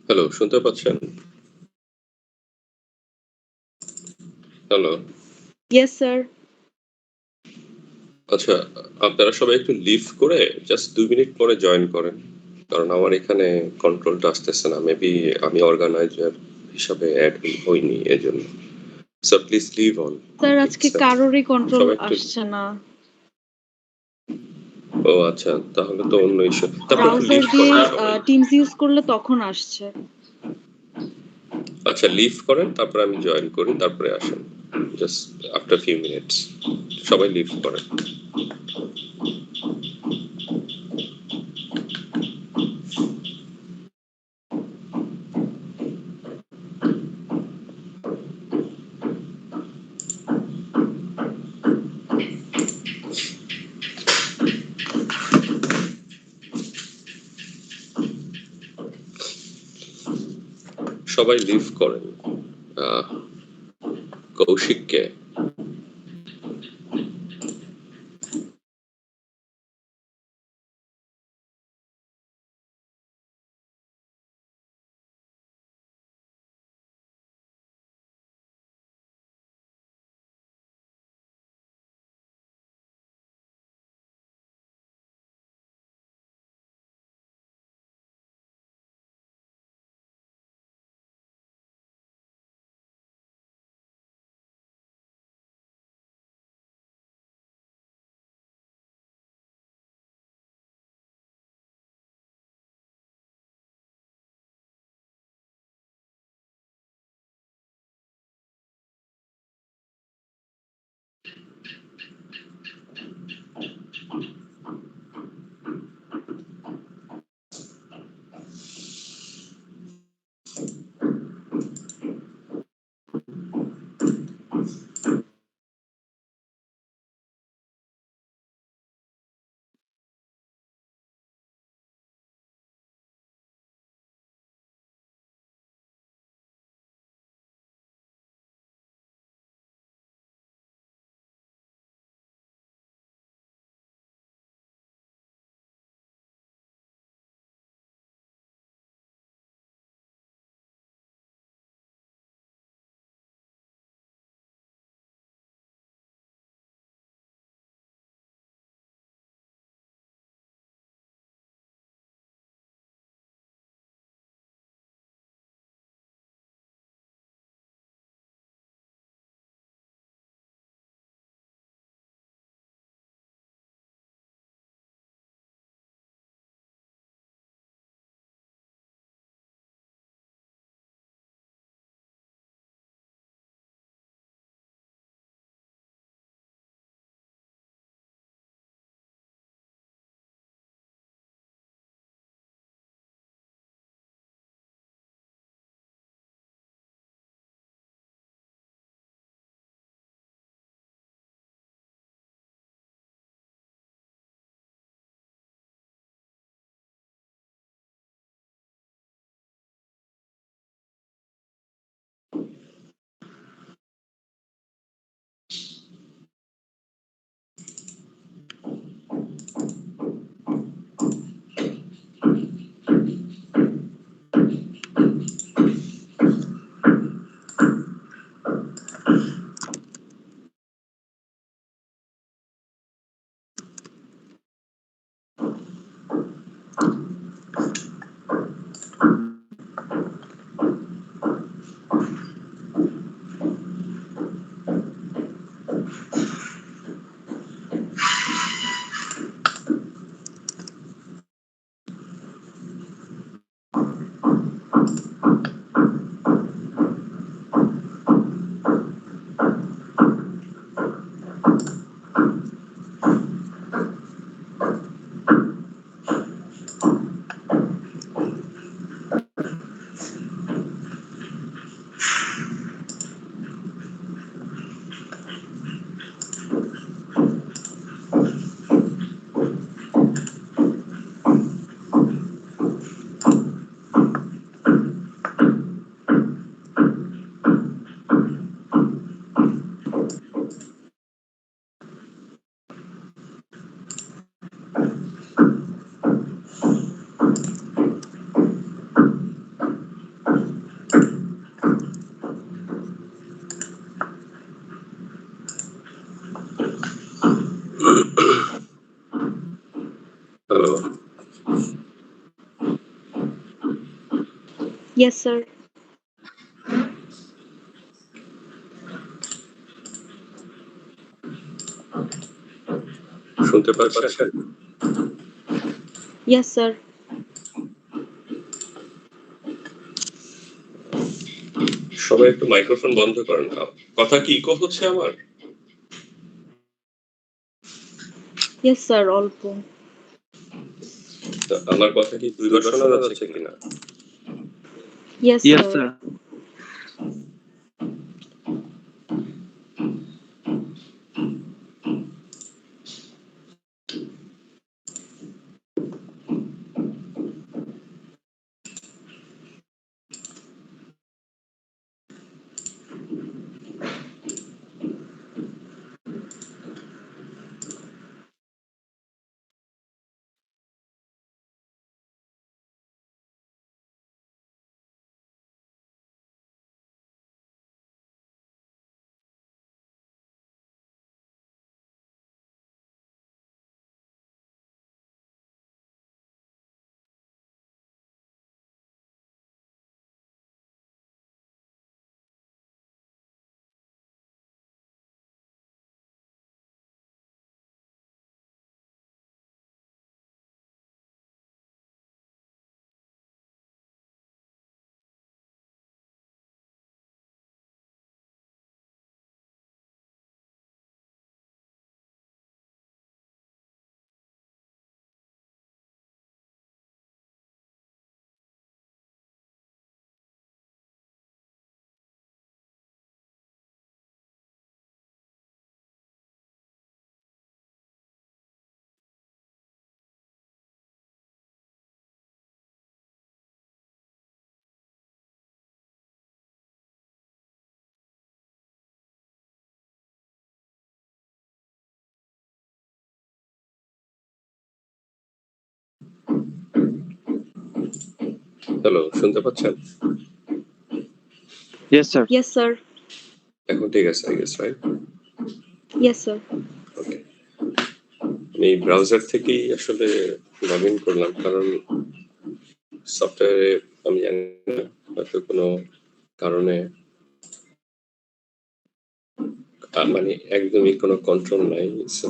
Hello, শুনতে পাচ্ছেন? Hello. Yes sir. আচ্ছা, আপনারা সবাই একটু লিভ করে জাস্ট ২ মিনিট পরে জয়েন করেন। কারণ আমার এখানে কন্ট্রোলটা আসতেছে না। মেবি আমি অর্গানাইজার হিসাবে এড হইনি এজন্য। So please leave on. Sir ঠিক আজকে আছে? কারোরই কন্ট্রোল সবাই একটু আসছে না। ও আচ্ছা, তাহলে তো অন্য ইস্যু। তারপর একটু ব্রাউজার লিভ দিয়ে করেন সবাই। Teams ইউজ করলে তখন আসছে। আচ্ছা লিভ করেন, তারপরে আমি জয়েন করি, তারপরে আসেন। Just after few minutes. সবাই লিভ করেন। সবাই লিভ করেন। আহ কৌশিককে হ্যালো, Yes, sir. শুনতে পাচ্ছেন? Yes, sir. সবাই একটু মাইক্রোফোন বন্ধ করেন। কথা কি ইকো হচ্ছে আমার? Yes, sir. অল্প। তো আমার কথা কি দুইবার শোনা যাচ্ছে কিনা? Yes, Yes, sir. sir. Hello, শুনতে পাচ্ছেন? Yes, sir. Yes, sir. এখন ঠিক আছে, I guess, right? Yes, sir. ওকে। আমি ব্রাউজার থেকেই আসলে লগ ইন করলাম, কারণ সফটওয়্যারে আমি জানি না, হয়তো কোনো কারণে মানে একদমই কোনো কন্ট্রোল নাই। সো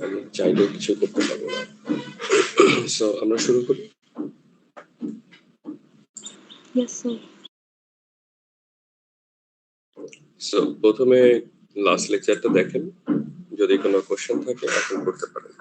আমি চাইলেও কিছু করতে পারবো না। সো আমরা শুরু করি। Yes, sir. সো প্রথমে লাস্ট লেকচারটা দেখেন, যদি কোনো কোশ্চেন থাকে এখন করতে পারেন।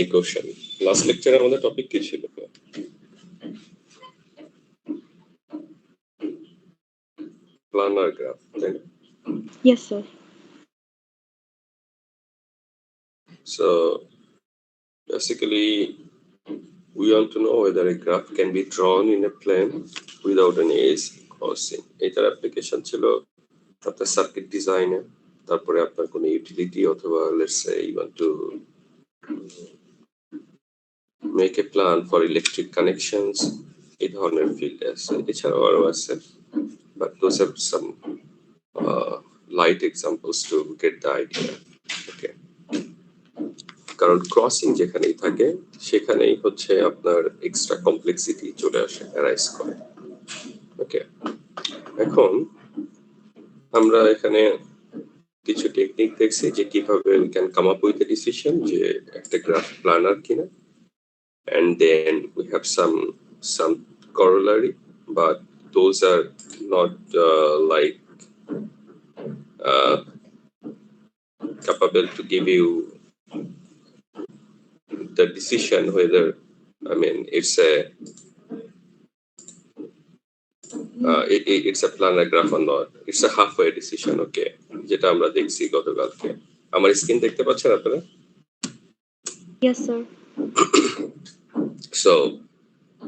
এই কোশ্চেন লাস্ট লেকচারে আমাদের টপিক কি ছিল? প্ল্যানার গ্রাফ, তাই না? Yes, sir. So basically we want to know whether a graph can be drawn in a plane without any edge crossing. এটার অ্যাপ্লিকেশন ছিল আপনার সার্কিট ডিজাইনে, তারপরে আপনার কোনো ইউটিলিটি অথবা let's say you want to make a plan for electric connections, এই ধরনের ফিল্ড আছে। এছাড়াও আরো আছে, but those are some light examples to get the idea. Okay, কারণ ক্রসিং যেখানেই থাকে সেখানেই হচ্ছে আপনার এক্সট্রা কমপ্লেক্সিটি চলে আসে, অ্যারাইজ করে। ওকে, এখন আমরা এখানে কিছু টেকনিক দেখছি যে কিভাবে we can come up with a decision যে একটা গ্রাফ প্ল্যানার কিনা, and then we have some corollary, but those are not like capable to give you the decision whether, I mean, it's a planar graph or not. It's a halfway decision, okay? যেটা আমরা দেখছি গতকালকে। আমার screen দেখতে পাচ্ছেন আপনারা? Yes, sir. So,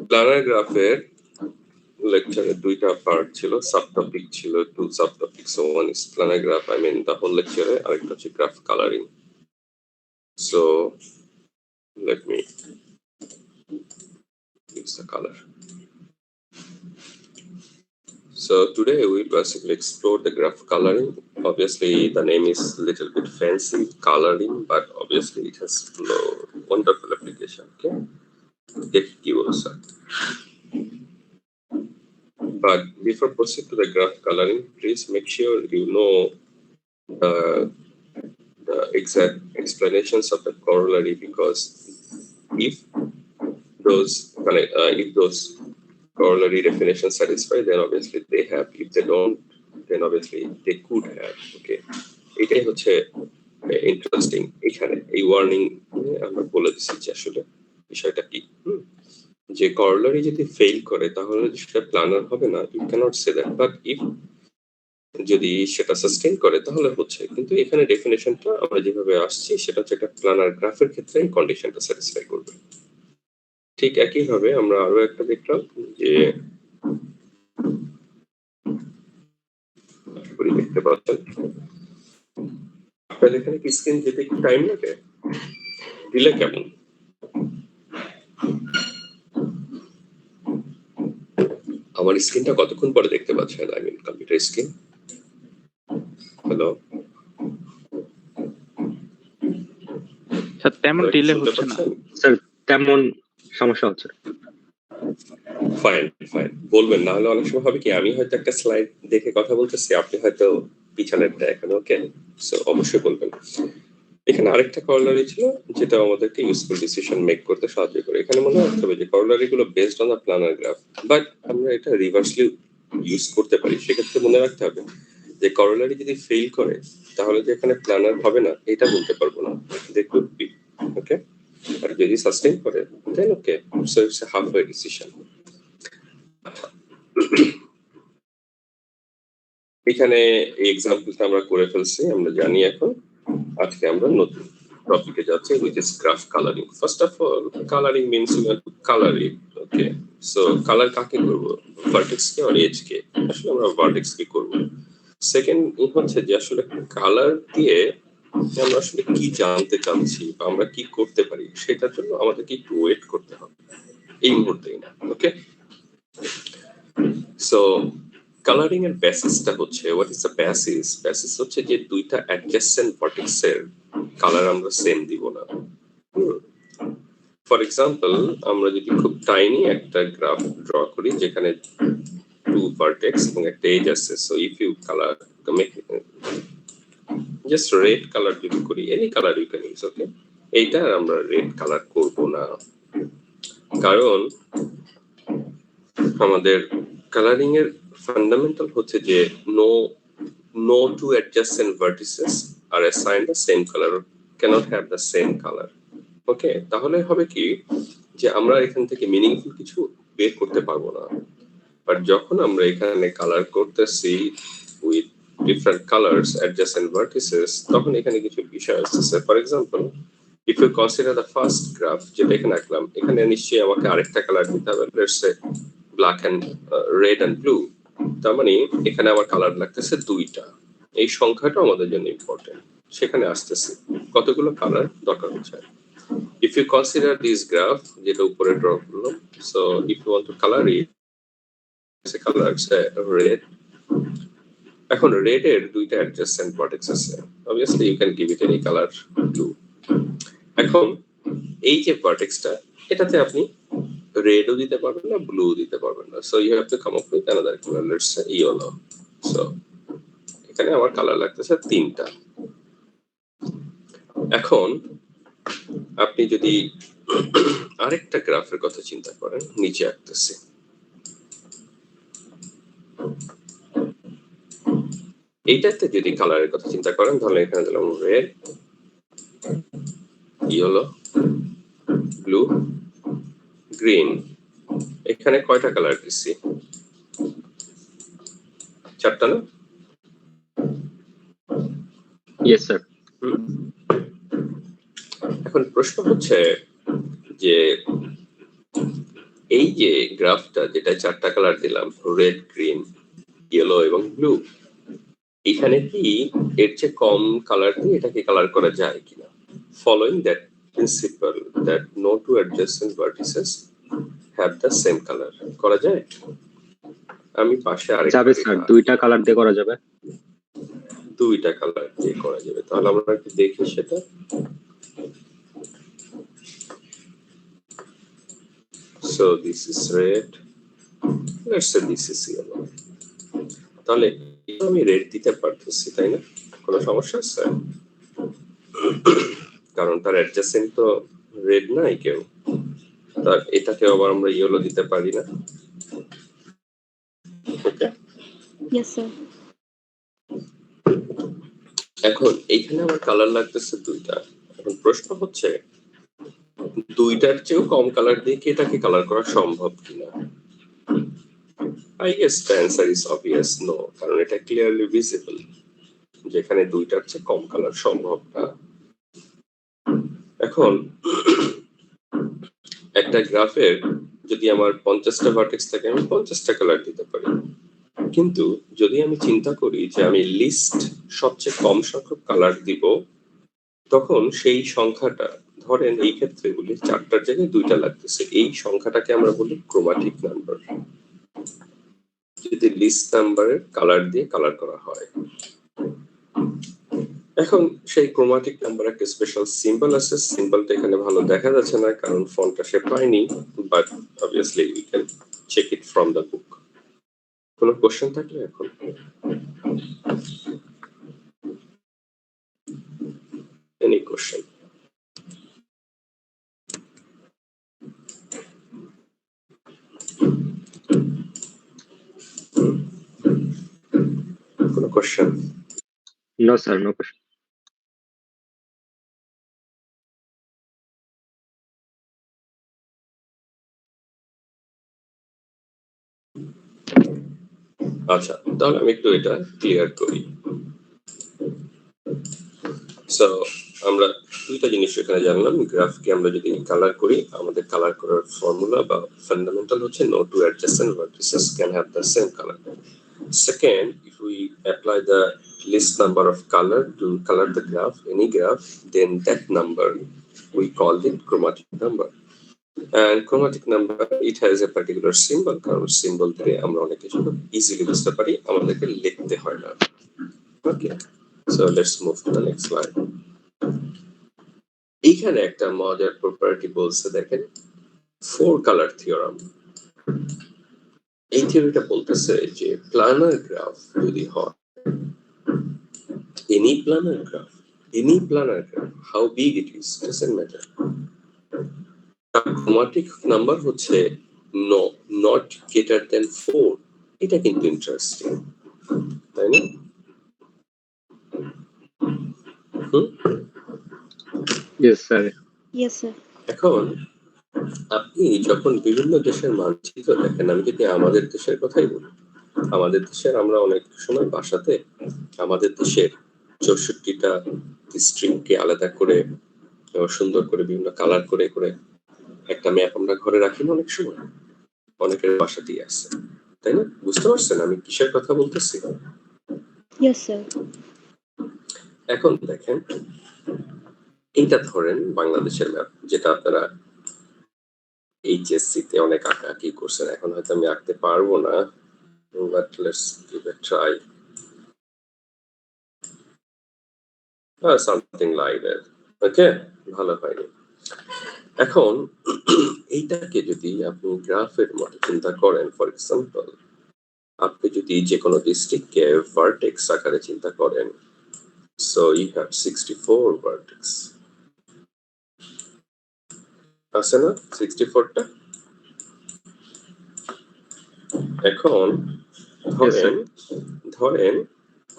planar graph-এর lecture দুইটা part ছিল, সাবটপিক ছিল, two সাবটপিক। So one is planar graph, I mean the whole lecture, আরেকটা হচ্ছে graph coloring. So let me use the color. So today we basically explore the graph coloring. Obviously the name is a little bit fancy, coloring, but obviously it has wonderful application. Okay, get keywords. But before proceed to the graph coloring, please make sure you know the exact explanations of the corollary, because if those corollary definitions satisfy, then obviously they have. If they don't, then obviously they could have. Okay, এটাই হচ্ছে interesting. এখানে এই warning আমরা বলে দিচ্ছি যে আসলে বিষয়টা কি, যে corollary যদি ফেল করে তাহলে সেটা প্ল্যানার হবে না, you can't say that. But if যদি সেটা সাস্টেইন করে তাহলে হচ্ছে। কিন্তু এখানে ডেফিনেশনটা আমরা যেভাবে আসছি সেটা হচ্ছে একটা প্ল্যানার গ্রাফের ক্ষেত্রে এই কন্ডিশনটা স্যাটিসফাই করবে। ঠিক একই ভাবে আমরা আরো একটা দেখলাম যে দেখতে পাচ্ছেন আপনাদের এখানে কি স্ক্রিন যেতে একটু টাইম লাগে, দিলে কেমন? আমার স্ক্রিনটা কতক্ষণ পরে দেখতে পাচ্ছেন? I mean computer screen. Hello sir, তেমন ডিলে হচ্ছে না স্যার, তেমন সমস্যা হচ্ছে। ফাইন ফাইন, বলবেন না হলে অনেক সময় হবে কি আমি হয়তো একটা স্লাইড দেখে কথা বলতেছি, আপনি হয়তো পিছনেরটা এখন। ওকে, সো অবশ্যই বলবেন। এখানে আরেকটা করলারি ছিল যেটা আমাদেরকে ইউজফুল ডিসিশন মেক করতে সাহায্য করে। এখানে মনে রাখতে হবে যে করলারি গুলো based on the planar graph, but আমরা এটা রিভার্সলি ইউজ করতে পারি। সেক্ষেত্রে মনে রাখতে হবে যে করলারি যদি ফেল করে তাহলে যে এখানে প্ল্যানার হবে না এটা বলতে পারবো না, দে কুড বি। ওকে, আর যদি সাস্টেইন করে then okay, so it's a halfway decision. এখানে এই এক্সাম্পলটা আমরা করে ফেলছি, আমরা জানি। এখন আজকে আমরা নতুন টপিকে যাচ্ছি, which is graph coloring. First of all, coloring means you have to color it. Okay, so color কাকে করব, ভার্টেক্স কে আর এজ কে? আসলে আমরা ভার্টেক্স কে করব। সেকেন্ড হচ্ছে যে আসলে কালার দিয়ে আমরা আসলে কি জানতে চাচ্ছি বা আমরা কি করতে পারি সেটার জন্য আমাদেরকে একটু ওয়েট করতে হবে, এই মুহূর্তেই না। ওকে, সো কালারিং এর বেসিসটা হচ্ছে, what is the basis? Basis হচ্ছে যে দুইটা অ্যাডজেসেন্ট ভার্টেক্সের কালার আমরা সেম দিব না। ফর এক্সাম্পল, আমরা যদি খুব টাইনি একটা গ্রাফ ড্র করি যেখানে টু ভার্টেক্স এবং একটা এজ আছে, so if you colour just red colour যদি করি, any colour you can use. Okay, এইটা আমরা রেড কালার করব না, কারণ আমাদের কালারিং এর ফান্ডামেন্টাল হচ্ছে যে no two adjacent vertices are assigned the same color, cannot have the same color. ওকে, তাহলে হবে কি যে আমরা এখান থেকে মিনিংফুল কিছু বের করতে পারবো না। বাট যখন আমরা এখানে কালার করতেছি with different colours adjacent vertices, তখন এখানে কিছু বিষয় আসছে। For example, if you consider the first graph যেটা এখানে আঁকলাম, এখানে নিশ্চয়ই আমাকে আরেকটা কালার দিতে হবে, let's say black and red and blue. তার মানে এখানে আমার কালার লাগতেছে দুইটা। এই সংখ্যাটা আমাদের জন্য ইম্পর্টেন্ট। সেখানে আসতেছে কতগুলো কালার দরকার হচ্ছে। If you consider this graph যেটা উপরে ড্র করলাম, so if you want to colour it, say colour red. এখন রেড এর দুইটা অ্যাডজেসেন্ট ভার্টেক্স আছে, obviously you can give it any color blue. এখন এই যে ভার্টেক্সটা, এটাতে আপনি রেডও দিতে পারবেন না, ব্লু দিতে পারবেন না, so you have to come up with another colour, let's say yellow. So এখানে আমার কালার লাগতেছে তিনটা। এখন আপনি যদি আরেকটা গ্রাফের কথা চিন্তা করেন, নিচে আঁকতেছি, এইটাতে যদি কালারের কথা চিন্তা করেন তাহলে এখানে দিলাম রেড, ইয়েলো, ব্লু, গ্রিন। এখানে কয়টা কালার দিচ্ছি? 4টা না? Yes sir. এখন প্রশ্ন হচ্ছে যে এই যে গ্রাফটা যেটা 4টা কালার দিলাম, রেড, গ্রিন, ইয়েলো এবং ব্লু, এখানে কি এর চেয়ে কম কালার দিয়ে এটাকে কালার করা যায় কিনা? Following that principle that no two adjacent vertices have the same colour, করা যায়? আমি পাশে যাবে স্যার, 2টা কালার দিয়ে করা যাবে। 2টা কালার দিয়ে করা যাবে। তাহলে আমরা একটু দেখি সেটা। So this is red. Let's say this is yellow. তাহলে আমি রেড দিতে পারতেছি, তাই না? কোনো সমস্যা আছে? কারণ তার অ্যাডজাসেন্ট তো রেড নাই কেউ, তার এটাকে আবার আমরা ইয়েলো দিতে পারি না। ওকে, Yes, sir. এখন এইখানে আমার কালার লাগতেছে 2টা। এখন প্রশ্ন হচ্ছে 2টার চেয়েও কম কালার দিয়ে কি এটাকে কালার করা সম্ভব কিনা? I guess the answer is obvious no, কারণ এটা ক্লিয়ারলি ভিজিবল যেখানে 2টার চেয়ে কম কালার সম্ভব না। এখন একটা গ্রাফের যদি আমার 50টা ভার্টেক্স থাকে, আমি 50টা কালার দিতে পারি। কিন্তু যদি আমি চিন্তা করি যে আমি লিস্ট সবচেয়ে কম সংখ্যক কালার দিব, তখন সেই সংখ্যাটা, ধরেন এই ক্ষেত্রে বলি 4টার জায়গায় 2টা লাগতেছে, এই সংখ্যাটাকে আমরা বলি ক্রোমাটিক নাম্বার, যদি লিস্ট নাম্বারের কালার দিয়ে কালার করা হয়। এখন সেই ক্রোমাটিক নাম্বার একটা স্পেশাল সিম্বল আছে, সিম্বলটা এখানে ভালো দেখা যাচ্ছে না কারণ ফন্টটা সে পায়নি, but obviously you can check it from the book. কোনো কোশ্চেন থাকলে এখন? Any question? কোনো question? No sir, no question. আচ্ছা, তাহলে আমি একটু এটা ক্লিয়ার করি। সো আমরা 2টা জিনিস এখানে জানলাম। গ্রাফকে আমরা যদি কালার করি, আমাদের কালার করার ফর্মুলা বা ফান্ডামেন্টাল হচ্ছে no two adjacent vertices can have the same color. Second, if we apply the least number of color to color the graph, any graph, then that number we call it chromatic number. And chromatic number, it has a particular symbol, কারণ symbol দিয়ে আমরা অনেক কিছু easily বুঝতে পারি, আমাদেরকে লিখতে হয় না। Okay, so let's move to the next slide. এইখানে একটা মজার প্রপার্টি বলছে, দেখেন, 4 কালার থিওরাম। এই থিওরিটা বলতেছে যে প্ল্যানার গ্রাফ যদি হয়, any planar graph, how big it is doesn't matter. Chromatic number হচ্ছে no, not greater than 4. এটা কিন্তু ইন্টারেস্টিং, তাই না? Yes sir. Yes, sir. এখন আপনি যখন বিভিন্ন দেশের মানচিত্র দেখেন, আমি যদি আমাদের দেশের কথাই বলি, আমাদের দেশের আমরা অনেক সময় বাসাতে আমাদের দেশের 64টা ডিস্ট্রিক্টকে আলাদা করে সুন্দর করে বিভিন্ন কালার করে করে একটা ম্যাপ আমরা ঘরে রাখি না অনেক সময়, অনেকের বাসাতেই আছে, তাই না? বুঝতে পারছেন আমি কিসের কথা বলতেছি? Yes, sir. এখন দেখেন, এইটা ধরেন বাংলাদেশের ম্যাপ, যেটা আপনারা এইচএসসি তে অনেক আঁকাআঁকি করছেন, এখন হয়তো আমি আঁকতে পারবো না, but let's give a try. Something like that. Okay, ভালো হয়নি। এখন এইটাকে যদি আপনি গ্রাফের মতো চিন্তা করেন, ফর এক্সাম্পল আপনি যদি যে কোনো ডিস্ট্রিক্টকে ভার্টেক্স আকারে চিন্তা করেন, সো ইউ হ্যাভ 64 ভার্টেক্স, আছে না 64টা? এখন ধরেন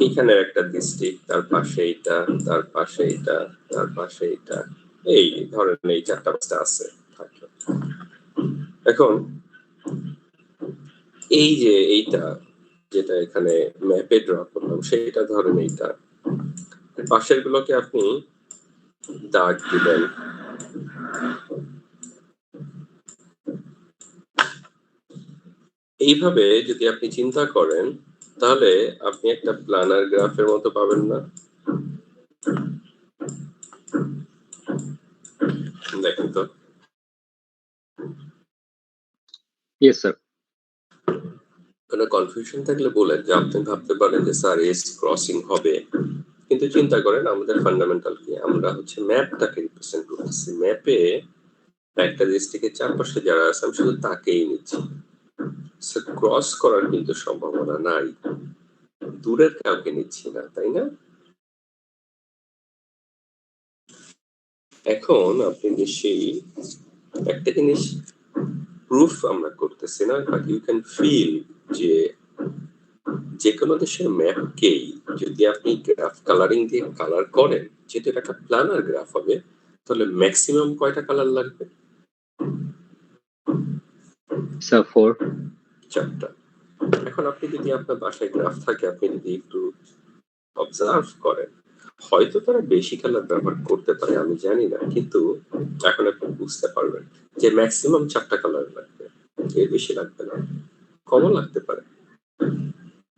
এখানে একটা ডিস্ট্রিক্ট, তার পাশে এটা, তার পাশে এটা, তার পাশে এটা, এই ধরেন এই 4টা আছে থাকলো। এখন এই যে এইটা যেটা এখানে ম্যাপে ড্র করলাম সেটা ধরেন এইটা। পাশের গুলোকে আপনি দাগ দিবেন। এইভাবে যদি আপনি চিন্তা করেন তাহলে আপনি একটা প্ল্যানার গ্রাফের মতো পাবেন না? দেখেন তো। Yes sir. কোনো কনফিউশন থাকলে বলেন যে আপনি ভাবতে পারেন যে স্যার এস ক্রসিং হবে, কিন্তু চিন্তা করেন আমাদের ফান্ডামেন্টাল কি, আমরা হচ্ছে ম্যাপটাকে রিপ্রেজেন্ট করতেছি। ম্যাপে একটা ডিস্ট্রিক্টের চারপাশে যারা আছে আমি শুধু তাকেই নিচ্ছি, ক্রস করার কিন্তু সম্ভাবনা নাই, দূরের কাউকে নিচ্ছি না, তাই না? এখন আপনি নিশ্চয়ই একটা জিনিস প্রুফ আমরা করতেছি না, বাট ইউ ক্যান ফিল যে যে কোনো দেশের ম্যাপকেই যদি আপনি গ্রাফ কালারিং দিয়ে কালার করেন, যেহেতু এটা একটা প্ল্যানার গ্রাফ হবে, তাহলে ম্যাক্সিমাম কয়টা কালার লাগবে? স্যার 4। 4টা। এখন আপনি যদি আপনার বাসায় গ্রাফ থাকে, আপনি যদি একটু অবজার্ভ করেন, হয়তো তারা বেশি কালার ব্যবহার করতে পারে, আমি জানি না, কিন্তু এখন আপনি বুঝতে পারবেন যে ম্যাক্সিমাম 4টা কালার লাগবে, এর বেশি লাগবে না, কমও লাগতে পারে।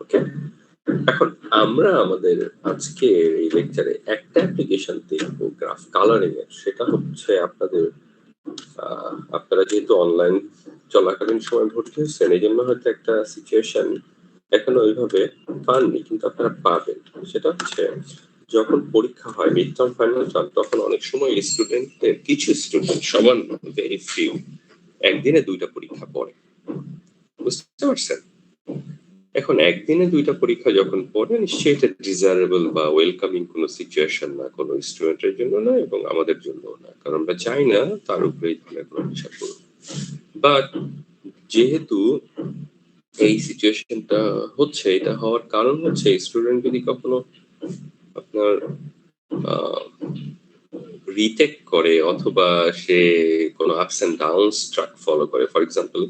ওকে, এখন আমরা আমাদের আজকের এই লেকচারে একটা অ্যাপ্লিকেশন দেখবো গ্রাফ কালারিং এর, সেটা হচ্ছে আপনাদের আপনারা যেহেতু অনলাইন চলাকালীন সময় ভর্তি হয়েছেন এই জন্য হয়তো একটা সিচুয়েশন এখনো ওইভাবে পাননি, কিন্তু আপনারা পাবেন। সেটা হচ্ছে যখন পরীক্ষা হয় মিড টার্ম ফাইনাল টার্ম, তখন অনেক সময় স্টুডেন্টদের কিছু স্টুডেন্ট, সবার ভেরি ফিউ, একদিনে 2টা পরীক্ষা পড়ে, বুঝতে পারছেন? এখন একদিনে 2টা পরীক্ষা যখন পড়ে, নিশ্চয়ই এটা ডিজায়ারেবল বা ওয়েলকামিং কোনো সিচুয়েশন না, কোনো স্টুডেন্টের জন্য না এবং আমাদের জন্য না, কারণ আমরা চাই না তার উপরে এই ধরনের কোনো বিষয় পড়ুক। বাট যেহেতু এই সিচুয়েশনটা হচ্ছে, এটা হওয়ার কারণ হচ্ছে স্টুডেন্ট যদি কখনো আপনার রিটেক করে অথবা সে কোনো ups and downs track follow করে, ফর এক্সাম্পল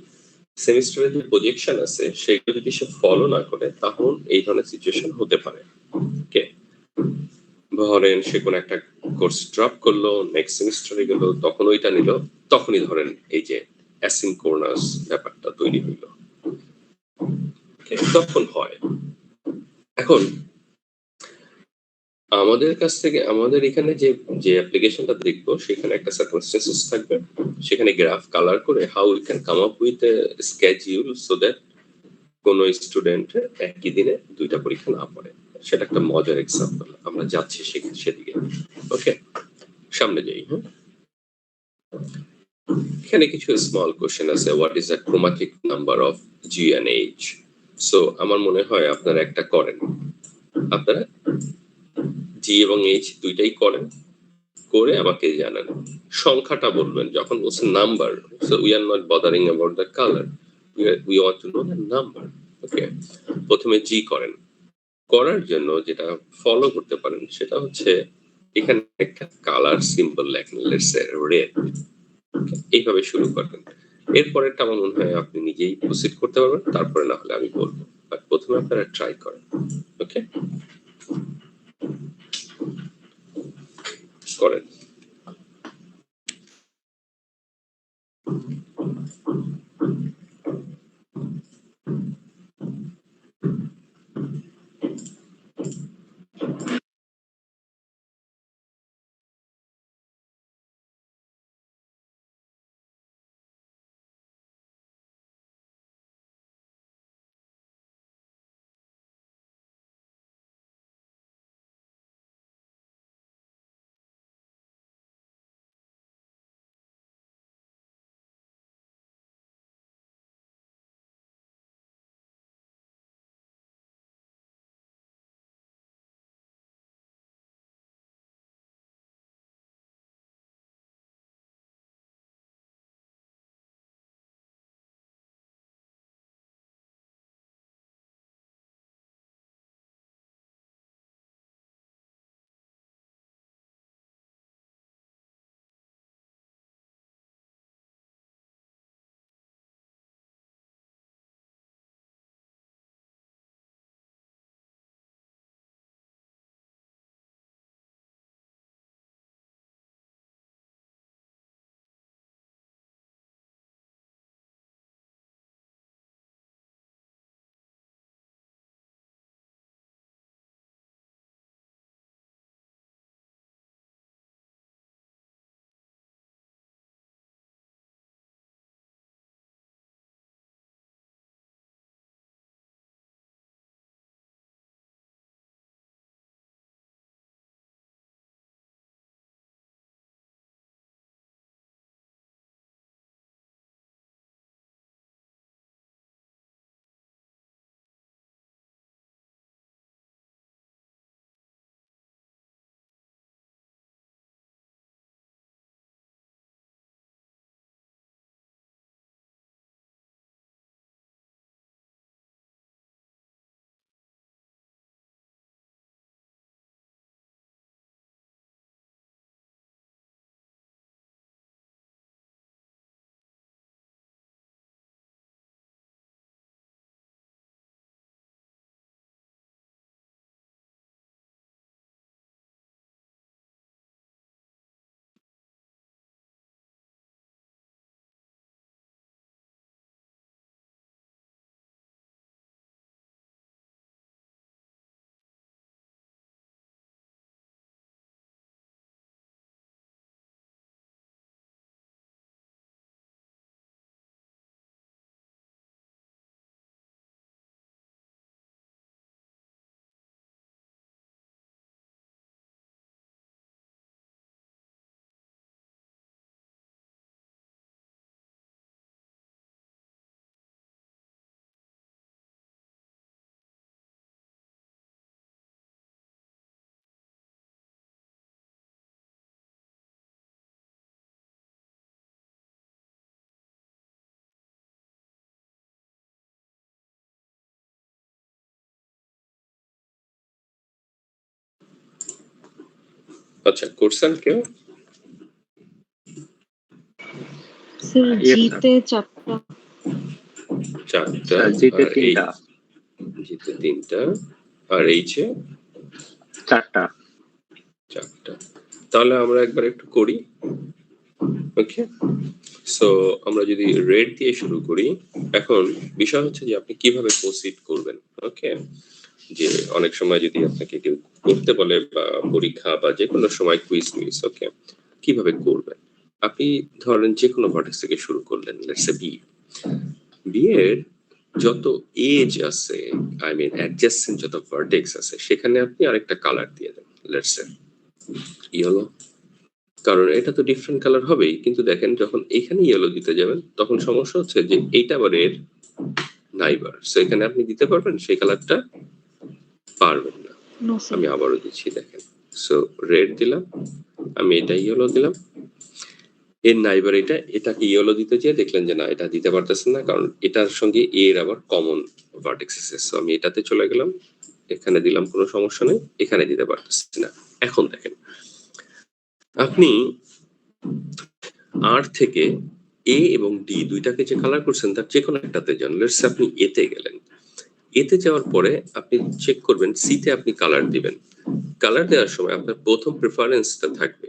সেমিস্টারের যে প্রজেকশন আছে সেগুলো যদি সে ফলো না করে, তখন এই ধরনের সিচুয়েশন হতে পারে। ওকে, ধরেন সে কোনো একটা কোর্স ড্রপ করলো, নেক্সট সেমিস্টারে গেল, তখন ওইটা নিল, তখনই ধরেন এই যে অ্যাসিনক্রোনাস ব্যাপারটা তৈরি হইল, তখন হয়। এখন আমাদের কাছ থেকে আমাদের এখানে যে যে অ্যাপ্লিকেশনটা দেখবো সেখানে একটা সার্কামস্টেন্সেস থাকবে, সেখানে গ্রাফ কালার করে how we can come up with a schedule so that কোনো স্টুডেন্ট একই দিনে 2টা পরীক্ষা না পড়ে। সেটা একটা মজার এক্সাম্পল, আমরা যাচ্ছি সেদিকে। ওকে, সামনে যাই। হ্যাঁ, এখানে কিছু স্মল কোশ্চেন আছে। What is the chromatic number of G and H? So আমার মনে হয় আপনারা একটা করেন, আপনারা জি এবং এইচ দুইটাই করেন, করে আমাকে জানান, সংখ্যাটা বলবেন যখন বলছেন number. So we are not bothering about the colour, we want to know the number. Okay, প্রথমে জি করেন, করার জন্য যেটা ফলো করতে পারেন সেটা হচ্ছে এখানে একটা কালার সিম্বল লেখেন, লেটস সে রেড, এইভাবে শুরু করেন। এরপরেরটা আমার মনে হয় আপনি নিজেই প্রসিড করতে পারবেন, তারপরে না হলে আমি বলবো, বাট প্রথমে আপনারা ট্রাই করেন। ওকে, করেন। আচ্ছা, করছেন কেউ? স্যার Yes, জিতে 4টা। 4টা Sir, জিতে আর 3টা, জিতে 3টা আর এইচে 4টা। 4টা। তাহলে আমরা একবার একটু করি। ওকে, সো আমরা যদি রেড দিয়ে শুরু করি, এখন বিষয় হচ্ছে যে আপনি কিভাবে প্রসিড করবেন। ওকে, যে অনেক সময় যদি আপনাকে কেউ করতে বলে বা পরীক্ষা বা যে কোনো সময় কুইজ মিস, ওকে, কিভাবে করবেন? আপনি ধরেন যে কোনো ভার্টেক্স থেকে শুরু করলেন, লেটস সে বি এর যত এজ আছে, আই মিন অ্যাডজাসেন্ট যত ভার্টেক্স আছে, সেখানে আপনি আরেকটা কালার দিয়ে দেন, লেটস সে ইয়েলো। কারণ এটা তো ডিফারেন্ট কালার হবেই, কিন্তু দেখেন যখন এখানে ইয়েলো দিতে যাবেন তখন সমস্যা হচ্ছে যে এইটা আবার এর নাইবার, সো এখানে আপনি দিতে পারবেন সেই কালারটা পারবেন না। No sir. আমি আবারও দিচ্ছি, দেখেন, সো রেড দিলাম, আমি এটা ইয়েলো দিলাম, এর নাইবার এটাকে ইয়েলো দিতে যেয়ে দেখলেন যে না, এটা দিতে পারতেছেন না, কারণ এটার সঙ্গে এর আবার কমন ভার্টেক্স আছে। সো আমি এটাতে চলে গেলাম, এখানে দিলাম, কোনো সমস্যা নেই, এখানে দিতে পারতেছি না। এখন দেখেন, আপনি আর থেকে এ এবং ডি দুইটাকে যে কালার করছেন তার যে কোনো একটাতে যান। লেটস সে আপনি এতে গেলেন, এতে যাওয়ার পরে আপনি চেক করবেন সিতে আপনি কালার দিবেন। কালার দেওয়ার সময় আপনার প্রথম প্রেফারেন্সটা থাকবে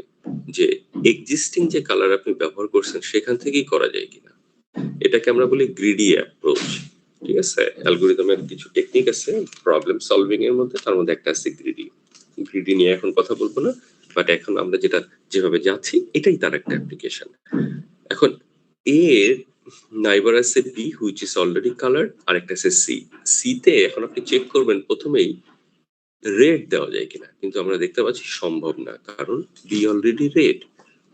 যে এক্সিস্টিং যে কালার আপনি ব্যবহার করছেন সেখান থেকেই করা যায় কিনা। এটাকে আমরা বলি গ্রিডি অ্যাপ্রোচ। ঠিক আছে, অ্যালগরিদমের কিছু টেকনিক আছে প্রবলেম সলভিং এর মধ্যে, তার মধ্যে একটা আছে গ্রিডি। গ্রিডি নিয়ে এখন কথা বলবো না, বাট এখন আমরা যেভাবে যাচ্ছি এটাই তার একটা অ্যাপ্লিকেশন। এখন এর নাইবার আছে B which is already coloured, আর একটা আছে সি। সিতে এখন আপনি চেক করবেন প্রথমেই রেড দেওয়া যায় কিনা, কিন্তু আমরা দেখতে পাচ্ছি সম্ভব না, কারণ বি অলরেডি রেড।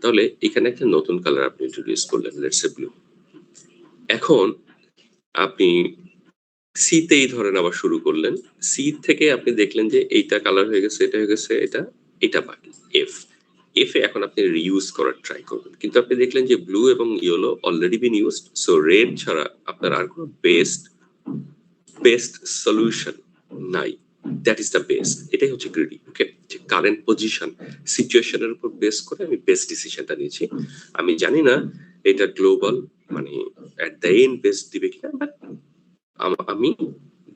তাহলে এখানে একটা নতুন কালার আপনি ইন্ট্রোডিউস করলেন, লেটস সে ব্লু। এখন আপনি সিতেই ধরেন আবার শুরু করলেন, সি থেকে আপনি দেখলেন যে এইটা কালার হয়ে গেছে, এটা হয়ে গেছে, এটা বাকি এফ। এফে এখন আপনি রিইউজ করার ট্রাই করবেন, কিন্তু আপনি দেখলেন যে ব্লু এবং yellow already been used, so red ছাড়া আপনার আর কোনো বেস্ট সলিউশন নাই। দ্যাট ইজ দ্য বেস্ট, এটাই হচ্ছে গ্রিডি। ওকে, যে কারেন্ট পজিশন সিচুয়েশনের উপর বেস করে আমি বেস্ট ডিসিশনটা নিয়েছি। আমি জানি না এটা গ্লোবাল মানে এট দ্য এন্ড বেস্ট দিবে কিনা, বাট আমি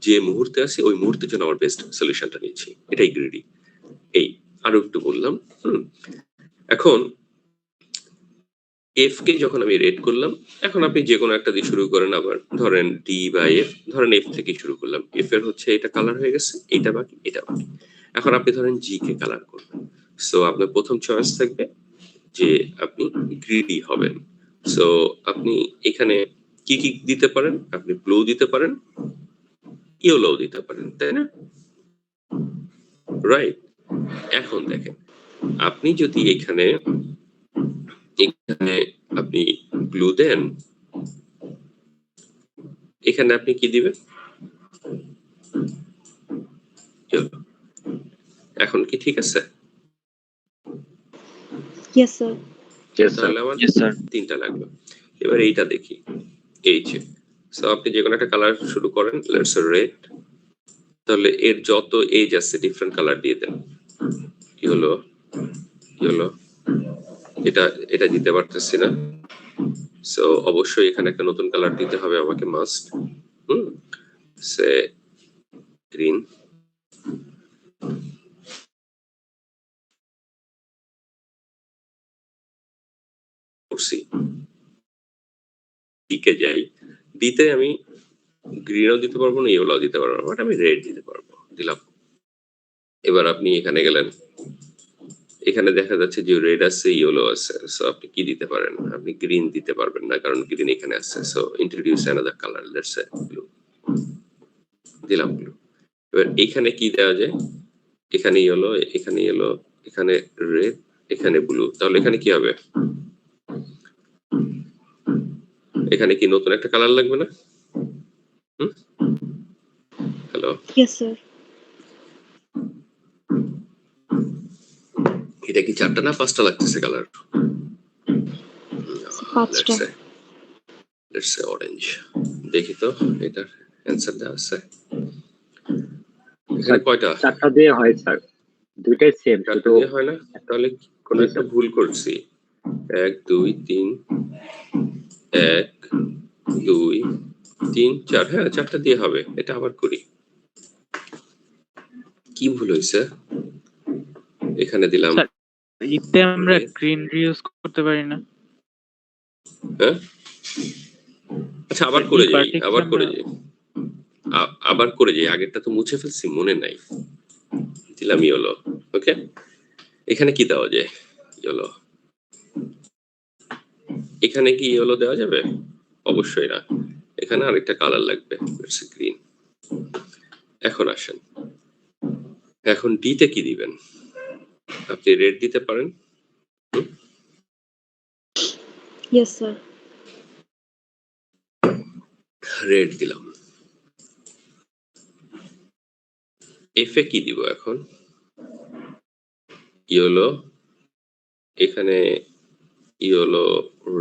যে মুহূর্তে আছি ওই মুহূর্তের জন্য আমার বেস্ট সলিউশনটা নিচ্ছি, এটাই গ্রিডি। এই আরো একটু বললাম। এখন এফ কে যখন আমি রেড করলাম, এখন আপনি যে কোনো একটা দিয়ে শুরু করেন, আবার ধরেন ডি বা এফ, ধরেন এফ থেকে শুরু করলাম, এফ এর হচ্ছে এটা কালার হয়ে গেছে, এটা বাকি, এটা বাকি। এখন আপনি ধরেন জি কে কালার করবেন, সো আপনার প্রথম চয়েস থাকবে যে আপনি গ্রিডি হবেন। সো আপনি এখানে কি কি দিতে পারেন, আপনি ব্লু দিতে পারেন, ইয়েলো দিতে পারেন, তাই না? রাইট। এখন দেখেন, আপনি যদি এখানে আপনি ব্লু দেন, এখানে আপনি কি দিবেন? Yellow। এখন কি ঠিক আছে? Yes sir. Yes, sir. তাহলে আমার Yes, sir. 3টা লাগলো। এবার এইটা দেখি, এইচ। সো আপনি যে কোনো একটা কালার শুরু করেন, লেটস সে রেড। তাহলে এর যত এজ আছে ডিফারেন্ট কালার দিয়ে দেন। ইয়েলো, এটা দিতে পারতেছি না, সো অবশ্যই এখানে একটা নতুন কালার দিতে হবে আমাকে, মাস্ট। সে গ্রিন। করছি, ডিকে যাই, ডিতে আমি গ্রিনও দিতে পারবো না, ইয়েলো দিতে পারবো না, বাট আমি রেড দিতে পারবো, দিলাম। এবার আপনি এখানে গেলেন, এখানে দেখা যাচ্ছে যে রেড আছে, ইয়েলো আছে, সো আপনি কি দিতে পারেন? আপনি গ্রিন দিতে পারবেন না, কারণ গ্রিন এখানে আছে। So introduce another colour, let's say blue. দিলাম ব্লু। এবার এখানে কি দেওয়া যায়? এখানে ইয়েলো, এখানে রেড, এখানে ব্লু। তাহলে এখানে কি হবে? এখানে কি নতুন একটা কালার লাগবে না? Hello, yes sir. এটা কি 4টা না 5টা লাগতেছে কালার? 5টা। Let's say orange. দেখি তো এটার অ্যানসার দেওয়া আছে। এখানে কয়টা? 4টা দিয়ে হয় স্যার, দুইটাই সেম, 4টা শুধু দিয়ে হয় না? একটা তাহলে কোন একটা ভুল করছি। 1 2 3 1 2 3 4, হ্যাঁ 4টা দিয়ে হবে। এটা আবার করি। কি ভুল হয়েছে? এখানে দিলাম স্যার ইতে আমরা গ্রিন রিউজ করতে পারি না। হ্যাঁ আচ্ছা আবার করে যাই, আবার করে যাই। আগেরটা তো মুছে ফেলছি, মনে নাই। দিলাম ইয়েলো। ওকে, এখানে কি দেওয়া যায়? ইয়েলো। এখানে কি ইয়েলো দেওয়া যাবে? অবশ্যই না, এখানে আরেকটা কালার লাগবে, গ্রিন। এখন আসেন, এখন ডি তে কি দিবেন? আপনি রেড দিতে পারেন। Yes sir. রেড দিলাম। এফ এ কি দিব এখন? ইয়েলো, এখানে ইয়েলো,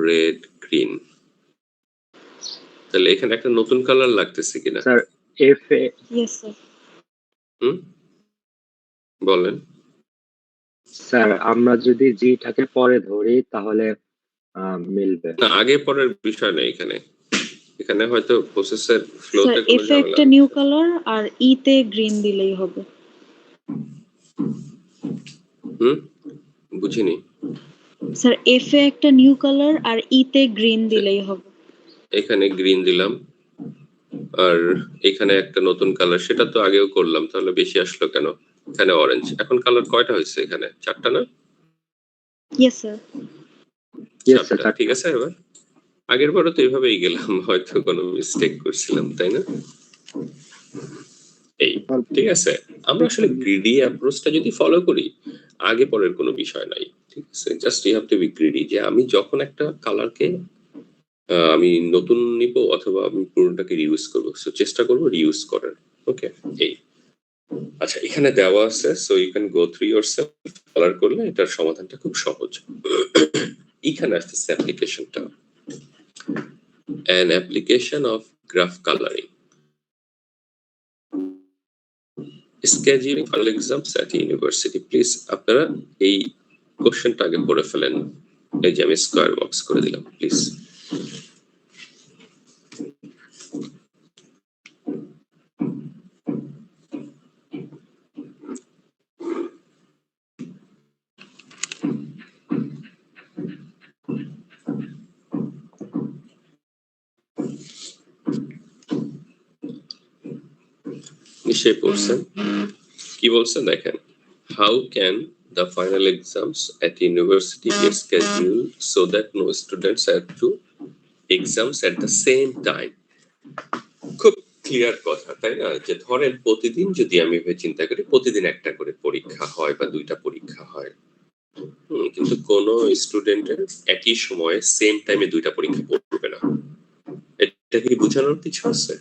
রেড, গ্রিন। তাহলে এখানে একটা নতুন কালার লাগতেছে কিনা? স্যার এফ এ ইয়েস স্যার। বলেন। স্যার আমরা যদি জিটাকে পরে ধরি তাহলে মিলবে না, আগে পরের বিষয় নেই এখানে। এখানে হয়তো প্রসেসের ফ্লোতে স্যার কোনো এফ এ ঝামেলা একটা নিউ কালার আর ই তে গ্রিন দিলেই হবে। বুঝিনি। স্যার এফ এ একটা নিউ কালার আর ই তে গ্রিন দিলেই হবে। এখানে গ্রিন দিলাম আর এখানে একটা নতুন কালার, সেটা তো আগেও করলাম, তাহলে বেশি আসলো কেন? এখানে অরেঞ্জ। এখন কালার কয়টা হয়েছে এখানে? 4টা না? Yes sir. 4টা, ঠিক আছে। এবার আগের বারও তো এইভাবেই গেলাম, হয়তো কোনো মিস্টেক করছিলাম, তাই না? এই ঠিক আছে, আমরা আসলে গ্রিডি অ্যাপ্রোচটা যদি ফলো করি, আগে পরের কোনো বিষয় নাই, ঠিক আছে? Just you have to be greedy, যে আমি যখন একটা কালারকে আমি নতুন নিব অথবা আমি পুরোটাকে রিউজ করব, সো চেষ্টা করব রিউজ করার। ওকে, এই আচ্ছা এখানে দেওয়া আছে, so you can go through yourself. Colour করলে এটার সমাধানটা খুব সহজ। এখানে আসতেছে অ্যাপ্লিকেশনটা, an application of graph coloring, scheduling final exams at university. Please আপনারা এই কোশ্চেনটা আগে পড়ে ফেলেন। এই যে আমি স্কয়ার বক্স করে দিলাম, প্লিজ। নিশ্চয়ই পড়ছেন। কি বলছেন দেখেন, how can the final exams at university be scheduled so that no students have to exams at the same time? খুব ক্লিয়ার কথা, তাই না? যে ধরেন প্রতিদিন যদি আমি চিন্তা করি, প্রতিদিন একটা করে পরীক্ষা হয় বা 2টা পরীক্ষা হয়, কিন্তু কোন স্টুডেন্টের একই সময়ে সেম টাইমে 2টা পরীক্ষা পড়বে না। এটা কি বোঝানোর কিছু আছে?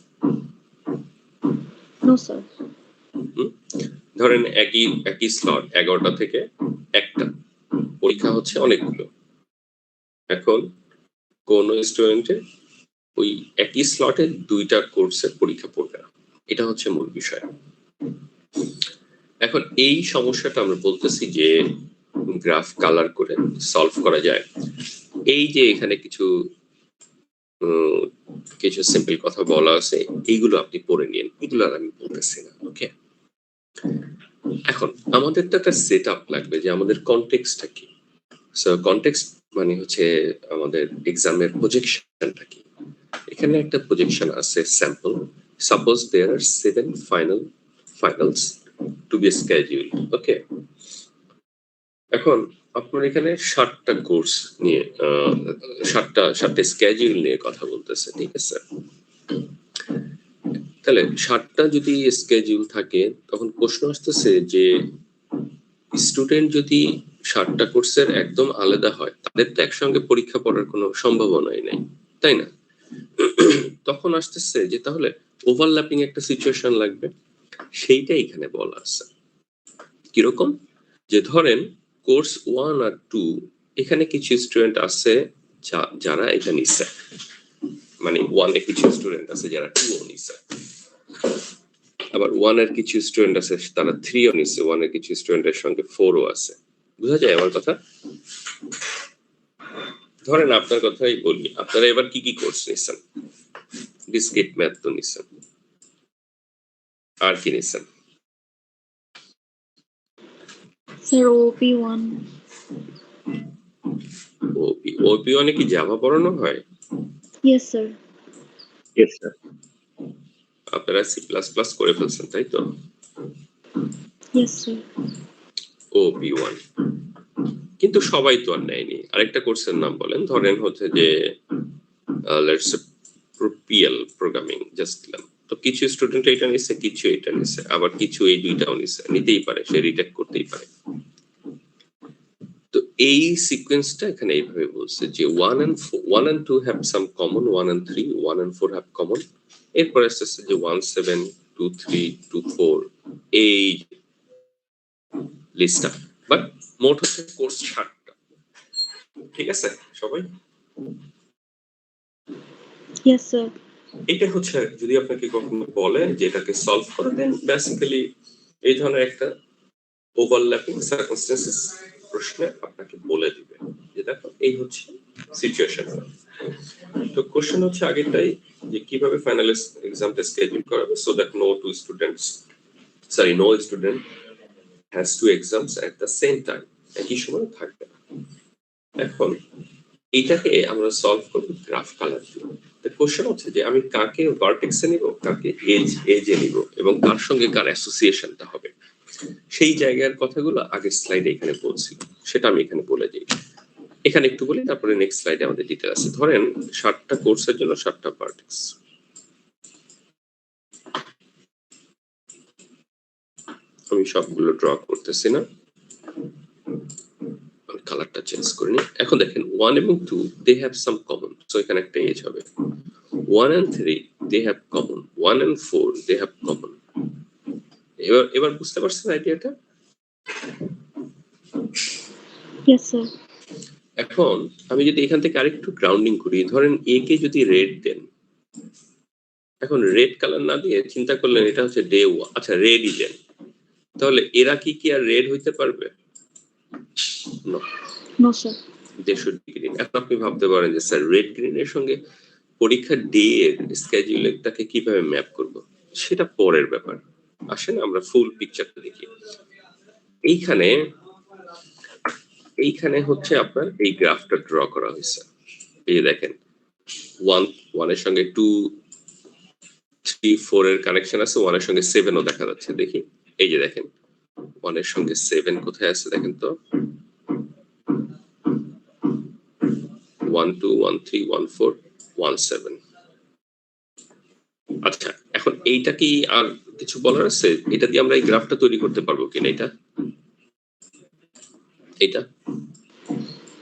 No sir. ধরেন একই স্লট 11টা থেকে 1টা পরীক্ষা হচ্ছে অনেকগুলো। এখন কোন স্টুডেন্টের ওই একই স্লটে 2টা কোর্সের পরীক্ষা পড়বে না, এটা হচ্ছে মূল বিষয়। এখন এই সমস্যাটা আমরা বলতেছি যে গ্রাফ কালার করে সলভ করা যায়। এই যে এখানে কিছু সিম্পল কথা বলা আছে, এইগুলো আপনি পড়ে নিন, এগুলো আর আমি বলতেছি না। ওকে, এখন আমাদের তো একটা সেট আপ লাগবে যে আমাদের কনটেক্সটটা কি। সো কনটেক্সট মানে হচ্ছে আমাদের এক্সামের প্রজেকশনটা কি। এখানে একটা প্রজেকশন আছে স্যাম্পল। সাপোজ দেয়ার আর 7 ফাইনালস টু বি scheduled. ওকে, এখন আপনার এখানে 7টা কোর্স নিয়ে 7টা স্কেডিউল নিয়ে কথা বলতেছে, ঠিক আছে? তাহলে 7টা যদি স্কেডিউল থাকে, তখন প্রশ্ন আসতেছে যে স্টুডেন্ট যদি 7টা কোর্সের একদম আলাদা হয়, তাদের তো একসঙ্গে পরীক্ষা পড়ার কোনো সম্ভাবনাই নেই, তাই না? তখন আসতেছে যে তাহলে ওভারল্যাপিং একটা সিচুয়েশন লাগবে, সেইটাই এখানে বলা আছে। কিরকম? যে ধরেন কোর্স 1 আর 2 এখানে কিছু স্টুডেন্ট আছে যারা এটা নিছে, মানে 1 এ কিছু স্টুডেন্ট আছে যারা 2 ও নিছে, আবার 1 এর কিছু স্টুডেন্ট আছে তারা 3 ও নিছে, 1 এর কিছু স্টুডেন্টের সঙ্গে 4 ও আছে। বোঝা যায় আমার কথা? ধরেন আপনার কথাই বলি, আপনারা এবার কি কি কোর্স নিচ্ছেন? ডিসক্রিট ম্যাথ তো নিচ্ছেন, আর কি নিচ্ছেন? স্যার OP1 OP1 কি জাভা পড়ানো হয়? Yes sir. Yes sir. আপনারা সি প্লাস প্লাস করে ফেলছেন তাই তো? Yes sir. OP1 কিন্তু সবাই তো আর নেয়নি। আরেকটা কোর্সের নাম বলেন, ধরেন হচ্ছে যে লেটস PL প্রোগ্রামিং জাস্ট দিলাম, তো কিছু স্টুডেন্ট এটা নিচ্ছে, কিছু এটা নিচ্ছে, আবার কিছু এই দুইটাও নিচ্ছে, নিতেই পারে, সে রিটেক করতেই পারে। তো এই সিকোয়েন্সটা এখানে এইভাবে বলছে যে 1 and 2 have some common, 1 and 3, 1 and 4 have common, এরপরে আসছে যে 1, 7, 2, 3, 2, 4 এই লিস্টটা, বাট মোট হচ্ছে কোর্স 60টা। ঠিক আছে সবাই? Yes sir. এটা হচ্ছে যদি আপনাকে কখনো বলে যে এটাকে সলভ করে দেন, বেসিক্যালি এই ধরনের একটা ওভারল্যাপিং সার্কামস্টেন্সেস প্রশ্নে আপনাকে বলে দিবে যে দেখো এই হচ্ছে সিচুয়েশন। তো কোশ্চেন হচ্ছে আগেরটাই যে কিভাবে ফাইনাল এক্সামটা স্কেডিউল করাবে so that no student has two exams at the same time, একই সময় থাকবে না। এখন এইটাকে আমরা সলভ করবো গ্রাফ কালার দিয়ে। তো কোশ্চেন হচ্ছে যে আমি কাকে ভার্টেক্সে নিব, কাকে এজে নিব, এবং তার সঙ্গে কার অ্যাসোসিয়েশনটা হবে, সেই জায়গার কথাগুলো আগের স্লাইডে এখানে বলছি, সেটা আমি এখানে বলে দিই। এখানে একটু বলি, তারপরে নেক্সট স্লাইডে আমাদের ডিটেইল আছে। ধরেন 60টা কোর্সের জন্য 60টা ভার্টেক্স। আমি সবগুলো ড্র করতেছি না, কালারটা চেঞ্জ করে নিই। এখন দেখেন 1 এবং 2 they have some common, so এখানে একটা এজ হবে। 1 and 3 they have common, 1 and 4 they have common। এবার বুঝতে পারছেন আইডিয়াটা? Yes sir. এখন আমি যদি এখান থেকে আরেকটু গ্রাউন্ডিং করি, ধরেন এ কে যদি রেড দেন, এখন রেড কালার না দিয়ে চিন্তা করলেন এটা হচ্ছে ডে 1, আচ্ছা রেডই দেন, তাহলে এরা কি আর রেড হইতে পারবে? না, no sir. They should be green. এখন আপনি ভাবতে পারেন যে স্যার রেড গ্রিনের সঙ্গে পরীক্ষার ডে এর স্কেডিউলটাকে কিভাবে ম্যাপ করব, সেটা পরের ব্যাপার। আসেন আমরা ফুল পিকচারটা দেখি। এইখানে হচ্ছে আপনার এই গ্রাফটা ড্র করা হয়েছে। এই যে দেখেন 1 এর সঙ্গে 2, 3, 4 এর কানেকশন আছে, 1 এর সঙ্গে 7 ও দেখা যাচ্ছে। দেখি এই যে দেখেন 1 এর সঙ্গে 7 কোথায় আছে দেখেন তো, 1, 2, 1, 3, 1, 4, 1, 7। আচ্ছা এখন এইটা কি আর কিছু বলার আছে? এটা দিয়ে আমরা এই গ্রাফটা তৈরি করতে পারবো কিনা? এটা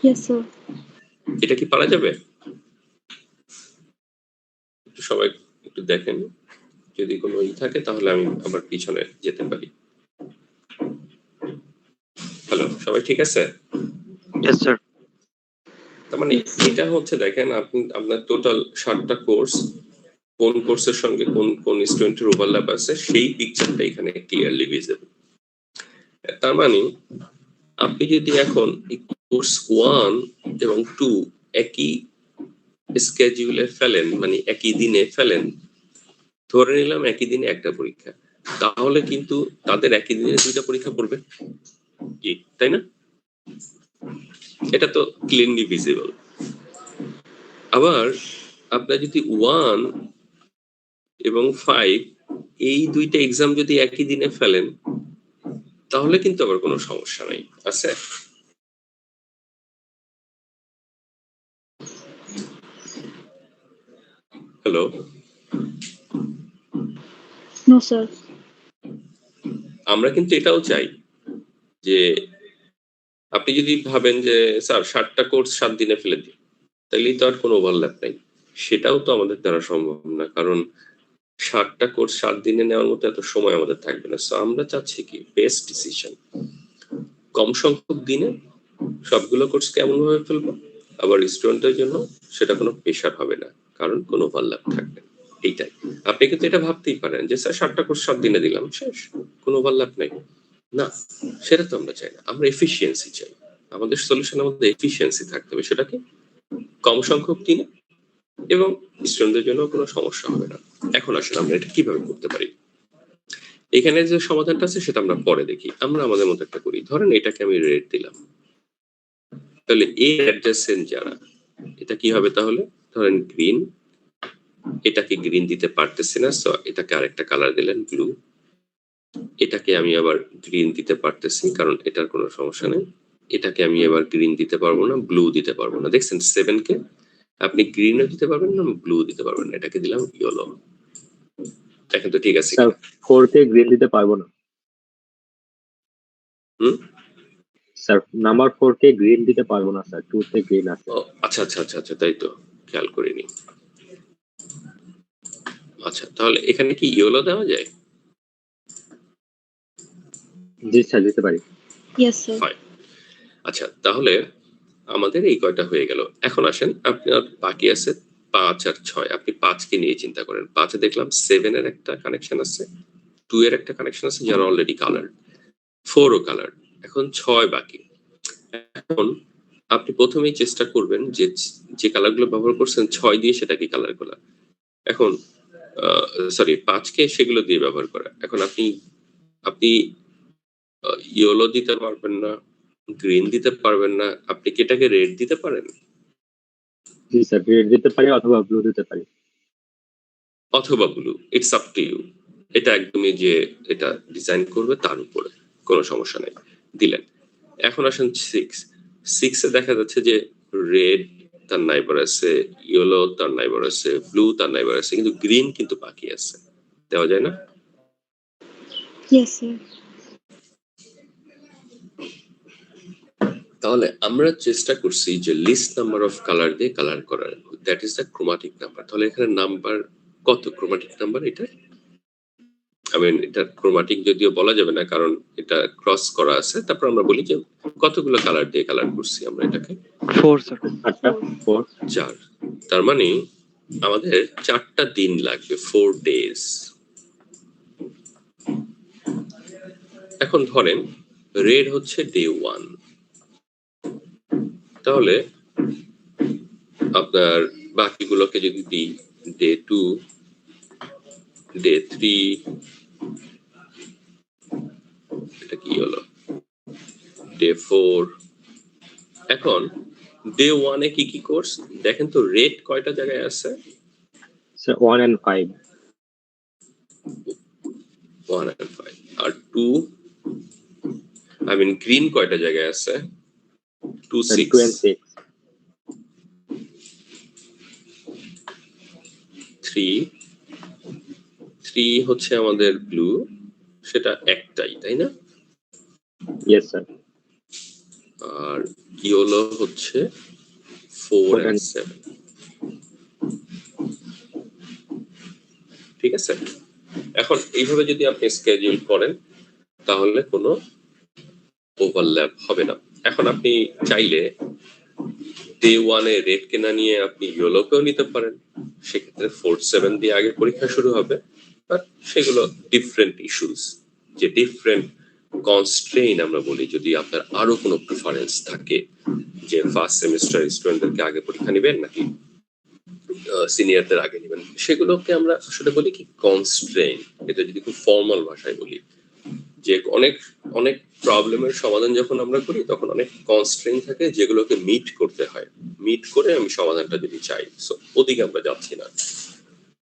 ইয়েস স্যার। এটা কি পারা যাবে? একটু সবাই একটু দেখেন, যদি কোনো থাকে তাহলে আমি আবার পিছনে যেতে পারি। হ্যালো, সবাই ঠিক আছে? Yes sir. তার মানে এটা হচ্ছে দেখেন আপনার টোটাল 60টা কোর্স, কোন কোর্সের সঙ্গে কোন কোন স্টুডেন্টের ওভারল্যাপ আছে সেই পিকচারটা এখানে ক্লিয়ারলি ভিজিবল। তার মানে আপনি যদি এখন এই কোর্স 1 এবং 2 একই স্কেডিউলে ফেলেন, মানে একই দিনে ফেলেন, ধরে নিলাম একই দিনে একটা পরীক্ষা, তাহলে কিন্তু তাদের একই দিনে দুইটা পরীক্ষা পড়বে কি, তাই না? এটা তো ক্লিনলি ভিজিবল। আবার আপনার যদি 1 এবং 5 এই দুইটা এক্সাম যদি একই দিনে ফেলেন, তাহলে কিন্তু আবার কোনো সমস্যা নাই, আছে? Hello, no sir. আমরা কিন্তু এটাও চাই যে আপনি যদি ভাবেন যে স্যার 60টা কোর্স 7 দিনে ফেলে দিই, তাহলেই তো আর কোনো ওভারল্যাপ নাই। সেটাও তো আমাদের দ্বারা সম্ভব না, কারণ 60টা কোর্স 7 দিনে নেওয়ার মতো এত সময় আমাদের থাকবে না। সো আমরা চাচ্ছি কি বেস্ট ডিসিশন, কম সংখ্যক দিনে সবগুলো কোর্স কেমন ভাবে ফেলবো, আবার স্টুডেন্টের জন্য সেটা কোনো প্রেশার হবে না, কারণ কোনো ওভারল্যাপ থাকবে না। এইটাই আপনি কিন্তু এটা ভাবতেই পারেন যে স্যার 60টা কোর্স 7 দিনে দিলাম, শেষ, কোনো ওভারল্যাপ নাই। না, সেটা তো আমরা চাই না। আমরা এফিসিয়েন্সি চাই। আমাদের সলিউশনের মধ্যে এফিসিয়েন্সি থাকতে হবে। সেটা কি? কম সংখ্যক দিনে এবং স্টুডেন্টদের জন্য কোনো সমস্যা হবে না। এখন আসলে আমরা এটা কিভাবে করতে পারি? এখানে যে সমাধানটা আছে সেটা আমরা পরে দেখি। আমরা আমাদের মতো একটা করি। ধরেন এটাকে আমি রেড দিলাম। তাহলে এর অ্যাডজেসেন্ট যারা, এটা কি হবে তাহলে? ধরেন গ্রিন, এটাকে গ্রিন দিতে পারতেছি না, সো এটাকে আরেকটা কালার দিলেন ব্লু। এটাকে আমি আবার গ্রিন দিতে পারতেছি কারণ এটার কোনো সমস্যা নেই। এটাকে আমি আবার গ্রিন দিতে পারবো না, ব্লু দিতে পারবো না। দেখছেন 7 কে আপনি গ্রিনও দিতে পারবেন না, ব্লু দিতে পারবেন না। এটাকে দিলাম ইয়েলো। দেখেন তো ঠিক আছে স্যার কিনা? 4 কে গ্রিন দিতে পারবো না। হুম? স্যার নাম্বার 4 কে গ্রিন দিতে পারবো না স্যার, 2 তে গ্রিন আছে। ও আচ্ছা আচ্ছা আচ্ছা আচ্ছা, তাই তো খেয়াল করিনি। আচ্ছা তাহলে এখানে কি ইয়েলো দেওয়া যায়? জি স্যার দিতে পারি। Yes sir. ফাইন। আচ্ছা তাহলে আমাদের এই কয়টা হয়ে গেল। এখন আসেন আপনার বাকি আছে 5 আর 6। আপনি 5 কে নিয়ে চিন্তা করেন। 5 এ দেখলাম 7 এর একটা কানেকশন আছে, 2 এর একটা কানেকশন আছে যারা অলরেডি কালার্ড, 4 ও কালার্ড। এখন 6 বাকি। এখন আপনি প্রথমেই চেষ্টা করবেন যে যে কালারগুলো ব্যবহার করছেন 6 দিয়ে সেটাকে কালার করা। এখন সরি 5 কে সেগুলো দিয়ে ব্যবহার করা। এখন আপনি আপনি ইয়েলো দিতে পারবেন না, গ্রিন দিতে পারবেন না। আপনি কি এটাকে রেড দিতে পারেন? জি স্যার রেড দিতে পারি অথবা ব্লু দিতে পারি। অথবা blue, it's up to you. এটা একদমই যে এটা ডিজাইন করবে তার উপরে, কোনো সমস্যা নেই। দিলেন। এখন আসেন 6 এ দেখা যাচ্ছে যে রেড তার নাইবার আছে, ইয়েলো তার নাইবার আছে, ব্লু তার নাইবার আছে, কিন্তু গ্রিন কিন্তু বাকি আছে। দেওয়া যায় না? Yes sir. তাহলে আমরা চেষ্টা করছি যে লিস্ট নাম্বার অফ কালার দিয়ে কালার করার, that is the chromatic number. তাহলে এখানে নাম্বার কত ক্রোমাটিক নাম্বার? এটা এটা ক্রোমাটিক যদিও বলা যাবে না কারণ এটা ক্রস করা আছে। তারপর আমরা বলি যে কতগুলো কালার দিয়ে কালার করছি আমরা এটাকে? 4 স্যার। 8টা 4। 4। তার মানে আমাদের 4টা দিন লাগবে, 4 ডেজ। এখন ধরেন রেড হচ্ছে ডে 1, তাহলে আপনার বাকিগুলোকে যদি দিই ডে 2, ডে 3, এটা কি হলো ডে 4। এখন ডে 1 এ কি কি কোর্স দেখেন তো, রেড কয়টা জায়গায় আছে? Sir 1 and 5। 1 and 5। আর 2 আই মিন গ্রিন কয়টা জায়গায় আছে? 2, স্যার 6। 2 and 6। 3 হচ্ছে আমাদের ব্লু, সেটা একটাই তাই না? Yes sir. আর ইয়েলো হচ্ছে 4 4 and and 7। ঠিক আছে? এখন এইভাবে যদি আপনি স্কেডিউল করেন তাহলে কোনো ওভারল্যাপ হবে না। এখন আপনি চাইলে ডে 1 এ রেড কেনা নিয়ে আপনি ইয়েলোকেও নিতে পারেন। সেক্ষেত্রে 4, 7 দিয়ে আগে পরীক্ষা শুরু হবে। বাট সেগুলো ডিফারেন্ট ইস্যুস, যে ডিফারেন্ট কনস্ট্রেইন আমরা বলি। যদি আপনার আরো কোনো প্রেফারেন্স থাকে যে ফার্স্ট সেমিস্টার স্টুডেন্টদেরকে আগে পরীক্ষা নেবেন নাকি সিনিয়রদের আগে নেবেন, সেগুলোকে আমরা আসলে বলি কি কনস্ট্রেইন। এটা যদি খুব ফর্মাল ভাষায় বলি যে অনেক অনেক প্রবলেমের সমাধান যখন আমরা করি তখন অনেক কনস্ট্রেইন থাকে যেগুলোকে মিট করতে হয়। মিট করে আমি সমাধানটা যদি চাই, সো ওদিকে আমরা যাচ্ছি না।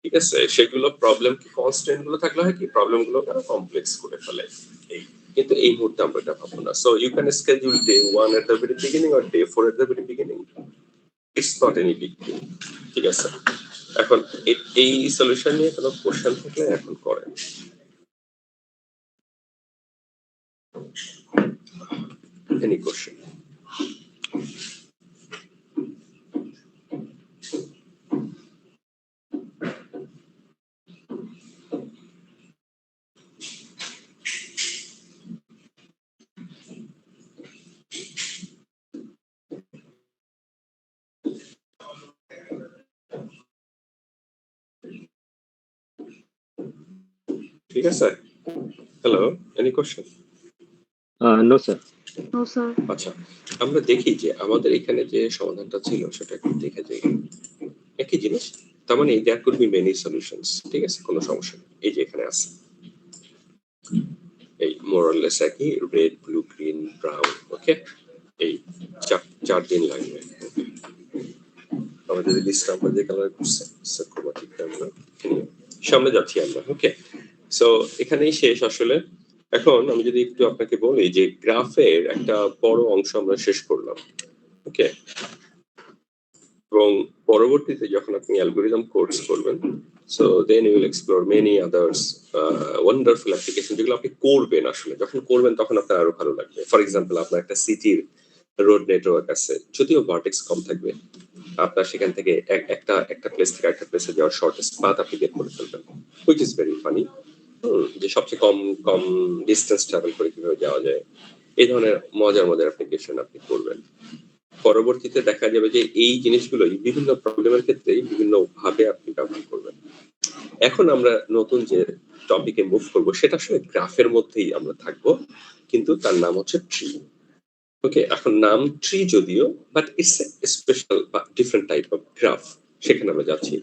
ঠিক আছে? সেগুলো প্রবলেম কি কনস্ট্রেইন গুলো থাকলে হয় কি প্রবলেম গুলো আরো কমপ্লেক্স করে ফেলে। এই কিন্তু এই মুহূর্তে আমরা এটা ভাববো না। So you can schedule day 1 at the very beginning or day 4 at the very beginning. It's not any big deal. ঠিক আছে? এখন এই সলিউশন নিয়ে কোনো কোশ্চেন থাকলে এখন করেন। Any question? ঠিক আছে? Hello, any question? No sir. No sir. আচ্ছা, আমরা দেখি যে আমাদের এখানে যে সমাধানটা ছিল সেটা একটু দেখে যাই। একই জিনিস, তার মানে there could be many solutions. ঠিক আছে, কোনো সমস্যা নেই। এই যে এখানে আছে এই মোরাললেস একই, রেড, ব্লু, গ্রিন, ব্রাউন। ওকে, এই চার দিন লাগবে। আমাদের লিস্ট আমরা যে কালার করছে ক্রোমাটিক আমরা সামনে যাচ্ছি আমরা। ওকে, সো এখানেই শেষ আসলে। এখন আমি যদি একটু আপনাকে বলি যে গ্রাফের একটা বড় অংশ আমরা শেষ করলাম। ওকে, এবং পরবর্তীতে যখন আপনি অ্যালগরিদম কোর্স করবেন, so then you will explore many others wonderful application, যেগুলো আপনি করবেন। আসলে যখন করবেন তখন আপনার আরো ভালো লাগবে। ফর এক্সাম্পল, আপনার একটা সিটির রোড নেটওয়ার্ক আছে, যদিও ভার্টেক্স কম থাকবে, আপনার সেখান থেকে একটা প্লেস থেকে একটা প্লেসে যাওয়ার শর্টেস্ট পাথ আপনি বের করে ফেলবেন, হুইচ ইজ ভেরি ফানি। যে সবচেয়ে কম কম ডিস্টেন্স ট্রাভেল করে কিভাবে যাওয়া যায়, এই ধরনের মজার মজার অ্যাপ্লিকেশন আপনি করবেন। পরবর্তীতে দেখা যাবে যে এই জিনিসগুলোই বিভিন্ন প্রবলেমের ক্ষেত্রে বিভিন্ন ভাবে আপনি ব্যবহার করবেন। এখন আমরা নতুন যে টপিকে মুভ করব সেটা আসলে গ্রাফের মধ্যেই আমরা থাকবো, কিন্তু তার নাম হচ্ছে ট্রি। ওকে, এখন নাম ট্রি যদিও, বাট ইটস এ স্পেশাল বা ডিফারেন্ট টাইপ অফ গ্রাফ, সেখানে আমরা যাচ্ছি।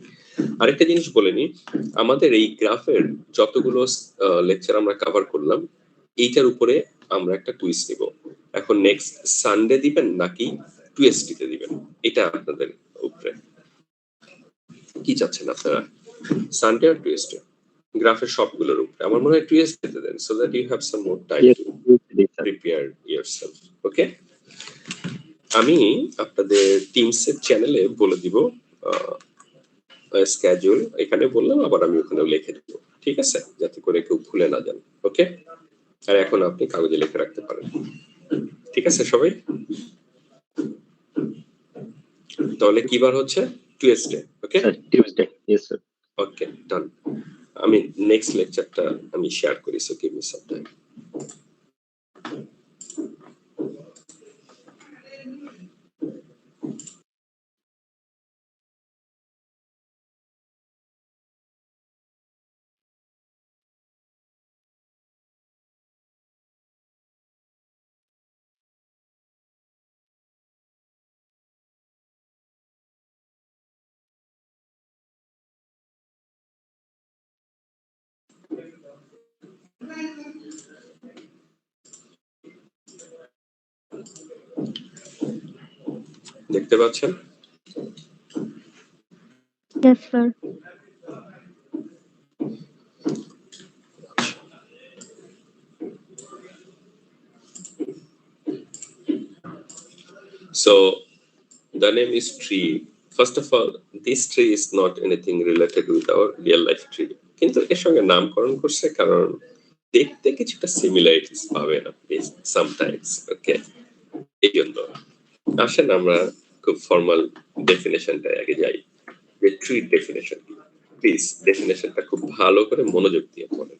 আরেকটা জিনিস বলে নি, আমাদের এই গ্রাফের যতগুলো লেকচার আমরা কভার করলাম, এইটার উপরে আমরা একটা কুইজ নিব। এখন নেক্সট সানডে দিবেন নাকি টুয়েসডেতে দিবেন, এটা আপনাদের উপরে। কি চাচ্ছেন আপনারা, সানডে আর টুয়েসডে? গ্রাফের সবগুলোর উপরে আমার মনে হয় টুয়েসডেতে then, so that you have some more time to prepare yourself. Okay, আমি আপনাদের টিমসের চ্যানেলে বলে দিব স্কেডিউল, এখানে বললাম, আবার আমি ওখানেও লিখে দেবো। ঠিক আছে, যাতে করে কেউ ভুলে না যান। ওকে, আর এখন আপনি কাগজে লিখে রাখতে পারেন। ঠিক আছে সবাই? তাহলে কি বার হচ্ছে? Tuesday. Okay, Tuesday. Yes sir. Okay, done. আমি নেক্সট লেকচারটা আমি শেয়ার করি, so give me some time. দেখতে পাচ্ছেন? Yes sir. So the name is tree. First of all, this tree is not anything related with our real life tree. কিন্তু এর সঙ্গে নামকরণ করছে কারণ দেখতে কিছুটা সিমিলারিটিস পাবেন আপনি সামটাইমস। ওকে, এই জন্য আসেন আমরা খুব ফর্মাল ডেফিনেশনটা আগে যাই, যে ট্রি ডেফিনেশন কি। প্লিজ ডেফিনেশনটা খুব ভালো করে মনোযোগ দিয়ে পড়েন,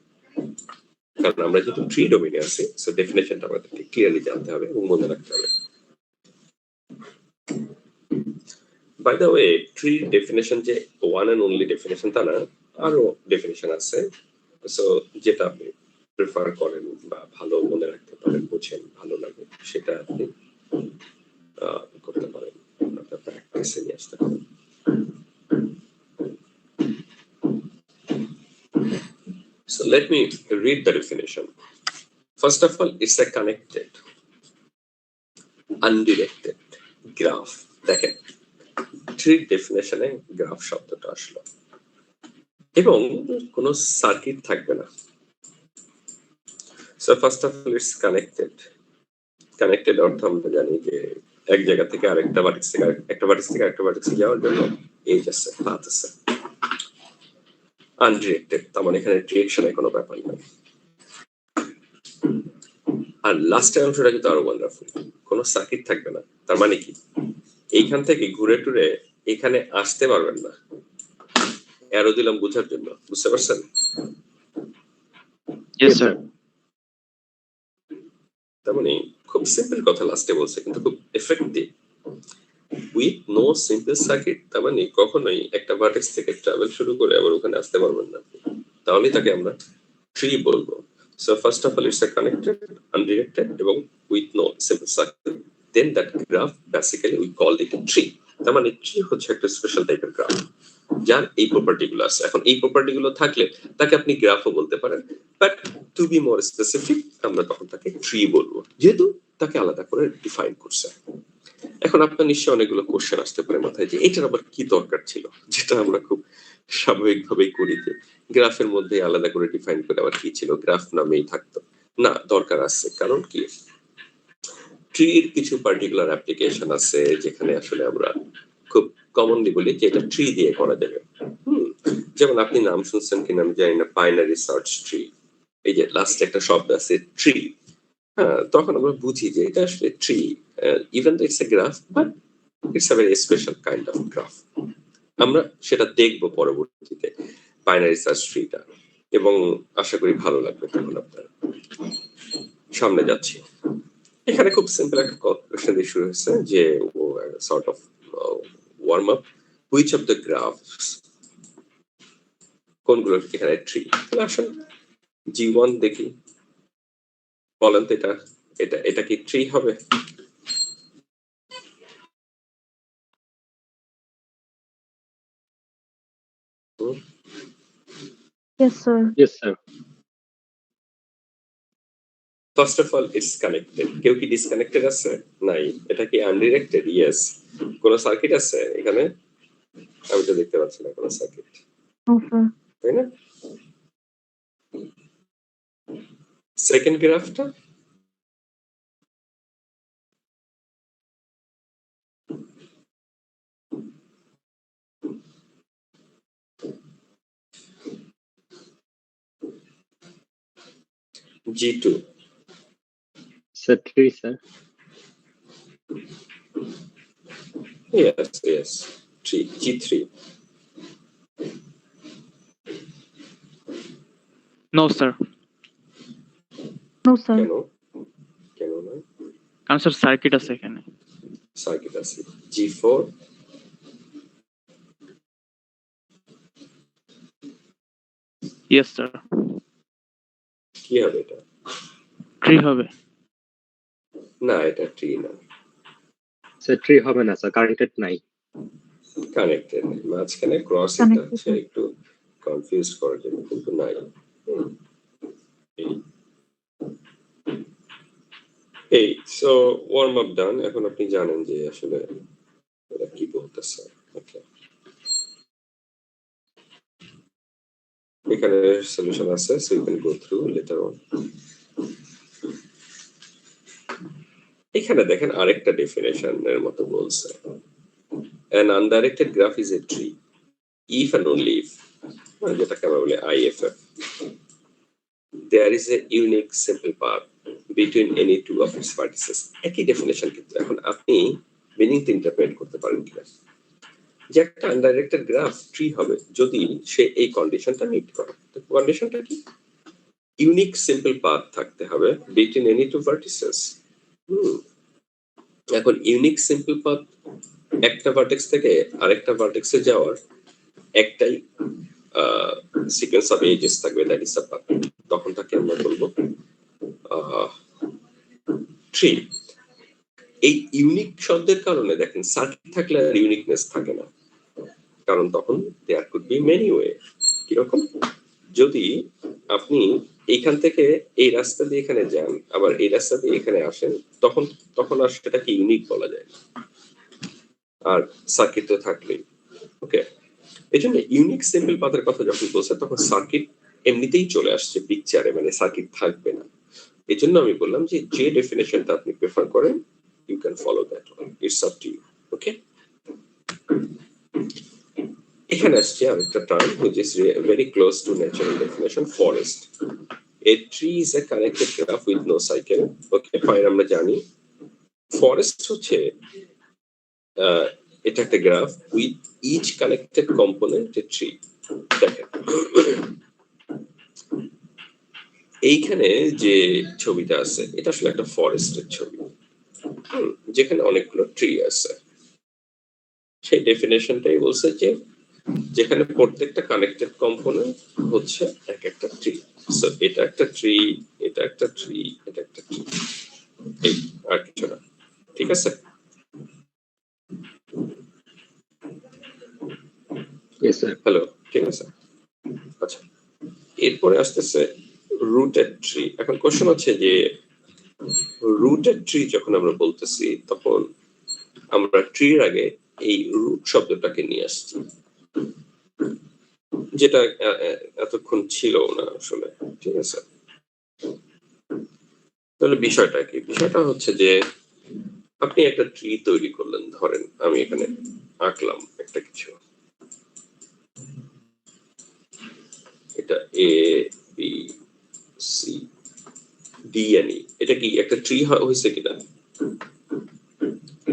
কারণ আমরা যেহেতু ট্রি ডোমেইনে আছি, সো ডেফিনেশনটা আমাদেরকে ক্লিয়ারলি জানতে হবে এবং মনে রাখতে হবে। By the way, tree definition যে ওয়ান এন্ড অনলি ডেফিনেশন তা না, আরো ডেফিনেশন আছে। সো যেটা আপনি প্রেফার করেন বা ভালো মনে রাখতে পারেন, বুঝেন, ভালো লাগে, সেটা আপনি করতে পারেন, আপনার প্র্যাকটিসে নিয়ে আসতে পারেন। So let me read the definition. First of all, it's a connected, undirected graph. দেখেন, ট্রি ডেফিনেশনে গ্রাফ শব্দটা আসলো এবং কোনো সার্কিট থাকবে না। So first of all, it's connected. Connected অর্থ আমরা জানি যে এক জায়গা থেকে আরেকটা ভার্টেক্স থেকে একটা ভার্টেক্স থেকে আরেকটা ভার্টেক্সে যাওয়ার জন্য এই আছে, পাথ আছে। আনডিরেক্টেড, তার মানে এখানে ডিরেকশনের কোনো ব্যাপার নেই। আর লাস্টের অংশটা কিন্তু আরো ওয়ান্ডারফুল, কোনো সার্কিট থাকবে না। তার মানে কি, এইখান থেকে ঘুরে টুরে এখানে আসতে পারবেন না। অ্যারো দিলাম বোঝার জন্য, বুঝতে পারছেন? Yes sir. তার মানে খুব সিম্পল কথা লাস্টে বলছে, কিন্তু খুব effective. With no simple circuit, তার মানে কখনোই একটা ভার্টেক্স থেকে ট্রাভেল শুরু করে আবার ওখানে আসতে পারবেন না, তাহলে তাকে আমরা ট্রি বলবো। So first of all, it's a connected, undirected, এবং with no simple circle. Then that graph basically we call it a tree. তার মানে tree হচ্ছে একটা স্পেশাল টাইপের গ্রাফ যার এই প্রপার্টি গুলো আছে। এখন এই প্রপার্টি গুলো থাকলে তাকে আপনি গ্রাফও বলতে পারেন, but to be more specific আমরা তখন তাকে ট্রি বলবো, যেহেতু তাকে আলাদা করে ডিফাইন করছে। এখন আপনার নিশ্চয়ই অনেকগুলো কোশ্চেন আসতে পারে মাথায় যে এটার আবার কি দরকার ছিল, যেটা আমরা খুব স্বাভাবিকভাবেই করি যে গ্রাফের মধ্যে আলাদা করে ডিফাইন করে আবার কি ছিল, গ্রাফ নামেই থাকতো। না, দরকার আছে। কারণ কি, ট্রির কিছু পার্টিকুলার অ্যাপ্লিকেশন আছে যেখানে আসলে আমরা খুব কমনলি বলি যে এটা ট্রি দিয়ে করা যাবে। যেমন আপনি নাম শুনছেন কিনা আমি জানি না, বাইনারি সার্চ ট্রি। এই যে লাস্ট একটা শব্দ আছে ট্রি, হ্যাঁ, তখন আমরা বুঝি যে এটা আসলে tree, even it's a graph, but it's a very special kind of graph. আমরা সেটা দেখবো পরবর্তীতে বাইনারি সার্চ ট্রিটা, এবং আশা করি ভালো লাগবে তখন আপনার। সামনে যাচ্ছি। এখানে খুব সিম্পল একটা কোশ্চেন দিয়ে শুরু হয়েছে যে sort of warm up, which of the graphs, কোনগুলো এখানে ট্রি। আসুন G1 দেখি, বলেন তো এটা এটা এটা কি ট্রি হবে? Yes, sir. Yes, sir. First of all it's connected. কেউ কি ডিসকানেক্টেড আছে? নাই। এটা কি আনডিরেক্টেড? ইয়েস। কোন সার্কিট আছে এখানে? আমি তো দেখতে পাচ্ছি না কোন সার্কিট, No, sir. তাই না? সেকেন্ড গ্রাফটা G2, Sir, 3, sir. yes, G3, no sir, No, sir. কেন কেন নয়? কারণ স্যার সার্কিট আছে এখানে। সার্কিট আছে। G4, ইয়েস স্যার, কি হবে এটা? ট্রি হবে। না, এটা ট্রি না, Sir, 3 হবে না, sir. Connected নাই। কানেক্টেড। মাঝখানে ক্রস এটা Connected হচ্ছে না। একটু কনফিউজ করার জন্য, কিন্তু নাই। এই সো ওয়ার্ম আপ ডান। এখন আপনি জানেন যে আসলে ওরা কি বলতেছে। ওকে, এখানে সলিউশন আছে, so you can go through later on. এখানে দেখেন আরেকটা ডেফিনেশনের মতো বলছে, an undirected graph is a tree if and only if, যেটাকে আমরা বলি IFF, there is a unique simple path between any two of its vertices. একই ডেফিনেশন, কিন্তু এখন আপনি মিনিংটা ইন্টারপ্রেট করতে পারেন কিনা, যে একটা আনডাইরেক্টেড গ্রাফ ট্রি হবে যদি সে এই কন্ডিশনটা মিট করে। তো কন্ডিশনটা কি? ইউনিক সিম্পল পাথ থাকতে হবে বিটুইন এনি টু ভার্টিসেস। এখন ইউনিক সিম্পল পাথ, একটা ভার্টেক্স থেকে আরেকটা ভার্টেক্সে যাওয়ার একটাই সিকোয়েন্স অফ এজেস থাকবে, দ্যাট ইজ আ পাথ। তখন তাকে আমরা বলবো ট্রি। এই ইউনিক শব্দের কারণে দেখেন সার্কিট থাকলে আর ইউনিকনেস থাকে না, কারণ তখন there could be many way. কিরকম? যদি আপনি এইখান থেকে এই রাস্তা দিয়ে এখানে যান, আবার এই রাস্তা দিয়ে এখানে আসেন, তখন তখন আর সেটাকে ইউনিক বলা যায় না, আর সার্কিট তো থাকলেই। ওকে, এই জন্য ইউনিক সিম্পল পাথের কথা যখন বলছে তখন সার্কিট এমনিতেই চলে আসছে পিকচারে, মানে সার্কিট থাকবে না। এই জন্য আমি বললাম যে যে ডেফিনেশনটা আপনি প্রেফার করেন, you can follow that one, it's up to you. Okay, এখানে আসছে আরেকটা term which is very close to natural definition, forest. A tree is a connected graph with no cycle. Okay, fine, আমরা জানি forest হচ্ছে এটা একটা graph with each connected component a tree. দেখেন এইখানে যে ছবিটা আছে এটা আসলে একটা ফরেস্টের ছবি, যেখানে অনেকগুলো ট্রি আছে। সেই ডেফিনেশনটাই বলছে যে যেখানে প্রত্যেকটা কানেক্টেড কম্পোনেন্ট হচ্ছে এক একটা ট্রি। সো এটা একটা ট্রি, এটা একটা ট্রি, এটা একটা ট্রি, এই আর কিছু না। ঠিক আছে? Yes, sir. হ্যালো, ঠিক আছে। আচ্ছা, এরপরে আসতেছে রুটেড ট্রি। এখন কোশ্চেন হচ্ছে যে রুটেড ট্রি যখন আমরা বলতেছি তখন আমরা ট্রির আগে এই রুট শব্দটাকে নিয়ে আসছি, যেটা এতক্ষণ ছিল না আসলে। ঠিক আছে? তাহলে বিষয়টা কি? বিষয়টা হচ্ছে যে আপনি একটা ট্রি তৈরি করলেন, ধরেন আমি এখানে আঁকলাম একটা কিছু, এটা A B C D N E, এটা কি একটা ট্রি হয়েছে কিনা?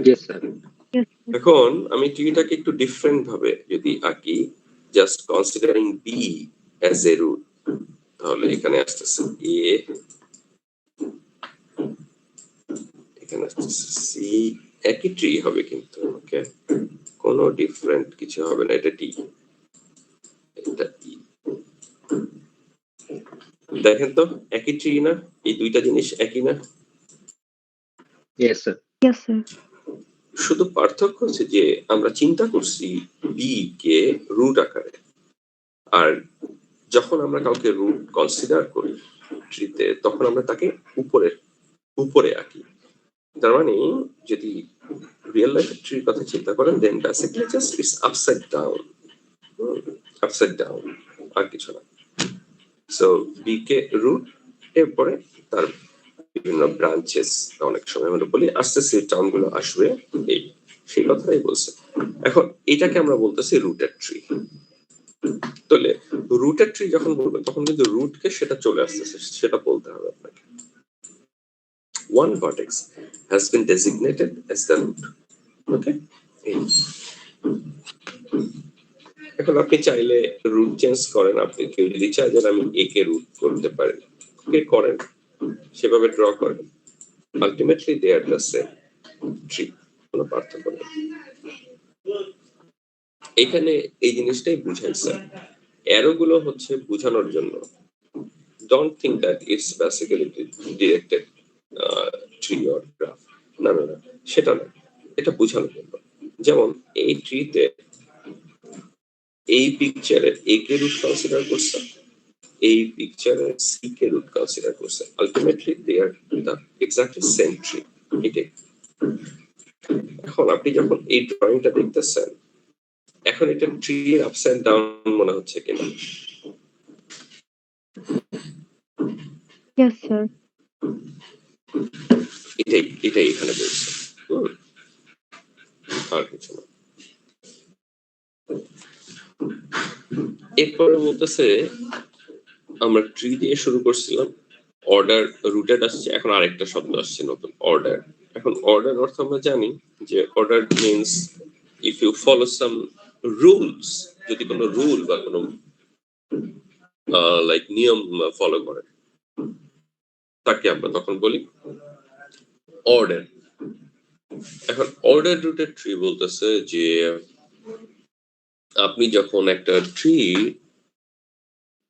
Yes, sir. এখন আমি ট্রিটাকে একটু ডিফারেন্ট ভাবে যদি আঁকি, just considering B as a root, তাহলে এখানে আসতেছে এ, এখানে আসতেছে সি, একই ট্রি হবে কিন্তু, ওকে, কোনো ডিফারেন্ট কিছু হবে না। এটা টি, এটা ই, দেখেন তো একই ট্রি না? এই দুইটা জিনিস একই না? Yes, sir. Yes, sir. শুধু পার্থক্য হচ্ছে যে আমরা চিন্তা করছি বি কে রুট আকারে, আর যখন আমরা কাউকে রুট কনসিডার করি ট্রিতে তখন আমরা তাকে উপরে উপরে আঁকি। তার মানে যদি রিয়েল লাইফের ট্রির কথা চিন্তা করেন, then basically just it's upside down, upside down, আর কিছু না। সো বি কে রুট, এরপরে তার বিভিন্ন ব্রাঞ্চেস, অনেক সময় আমরা বলি আস্তে আস্তে টার্ম গুলো আসবে, এই সেই কথাই বলছে। এখন এটাকে আমরা বলতেছি রুটেড ট্রি। তাহলে রুটেড ট্রি যখন বলবেন তখন কিন্তু রুটকে সেটা চলে আসতেছে, সেটা বলতে হবে আপনাকে। One vertex has been designated as the root. Okay? এখন আপনি চাইলে রুট চেঞ্জ করেন, আপনি কেউ যদি চায় যে আমি এ কে রুট করতে পারি, ওকে করেন, সেভাবে ড্র করেন, ultimately they are the same tree, কোনো পার্থক্য নেই। এখানে এই জিনিসটাই বুঝাইছে, অ্যারো গুলো হচ্ছে বোঝানোর জন্য। Don't think that it's basically directed tree or graph, না না না, সেটা না, এটা বোঝানোর জন্য। যেমন এই ট্রিতে এই পিকচারে এ কে রুট কনসিডার করছে, এই পিকচারে সি কে রুট কনসিডার করছে, ultimately they are the exactly same tree. এটাই। এখন আপনি যখন এই ড্রয়িংটা দেখতেছেন, এখন এটা ট্রি আপস এন্ড ডাউন মনে হচ্ছে কিনা? Yes, sir. এটাই এটাই এখানে বলছে, আর কিছু না। এরপরে বলতেছে আমরা ট্রি দিয়ে শুরু করছিলাম, অর্ডার রুটেড আসছে, এখন আরেকটা শব্দ আসছে নতুন, অর্ডার। এখন অর্ডার অর্থ আমরা জানি যে order means if you follow some rules, যদি কোনো রুল বা কোনো লাইক নিয়ম ফলো করে তাকে আমরা তখন বলি অর্ডার। এখন অর্ডার রুটেড ট্রি বলতেছে যে আপনি যখন একটা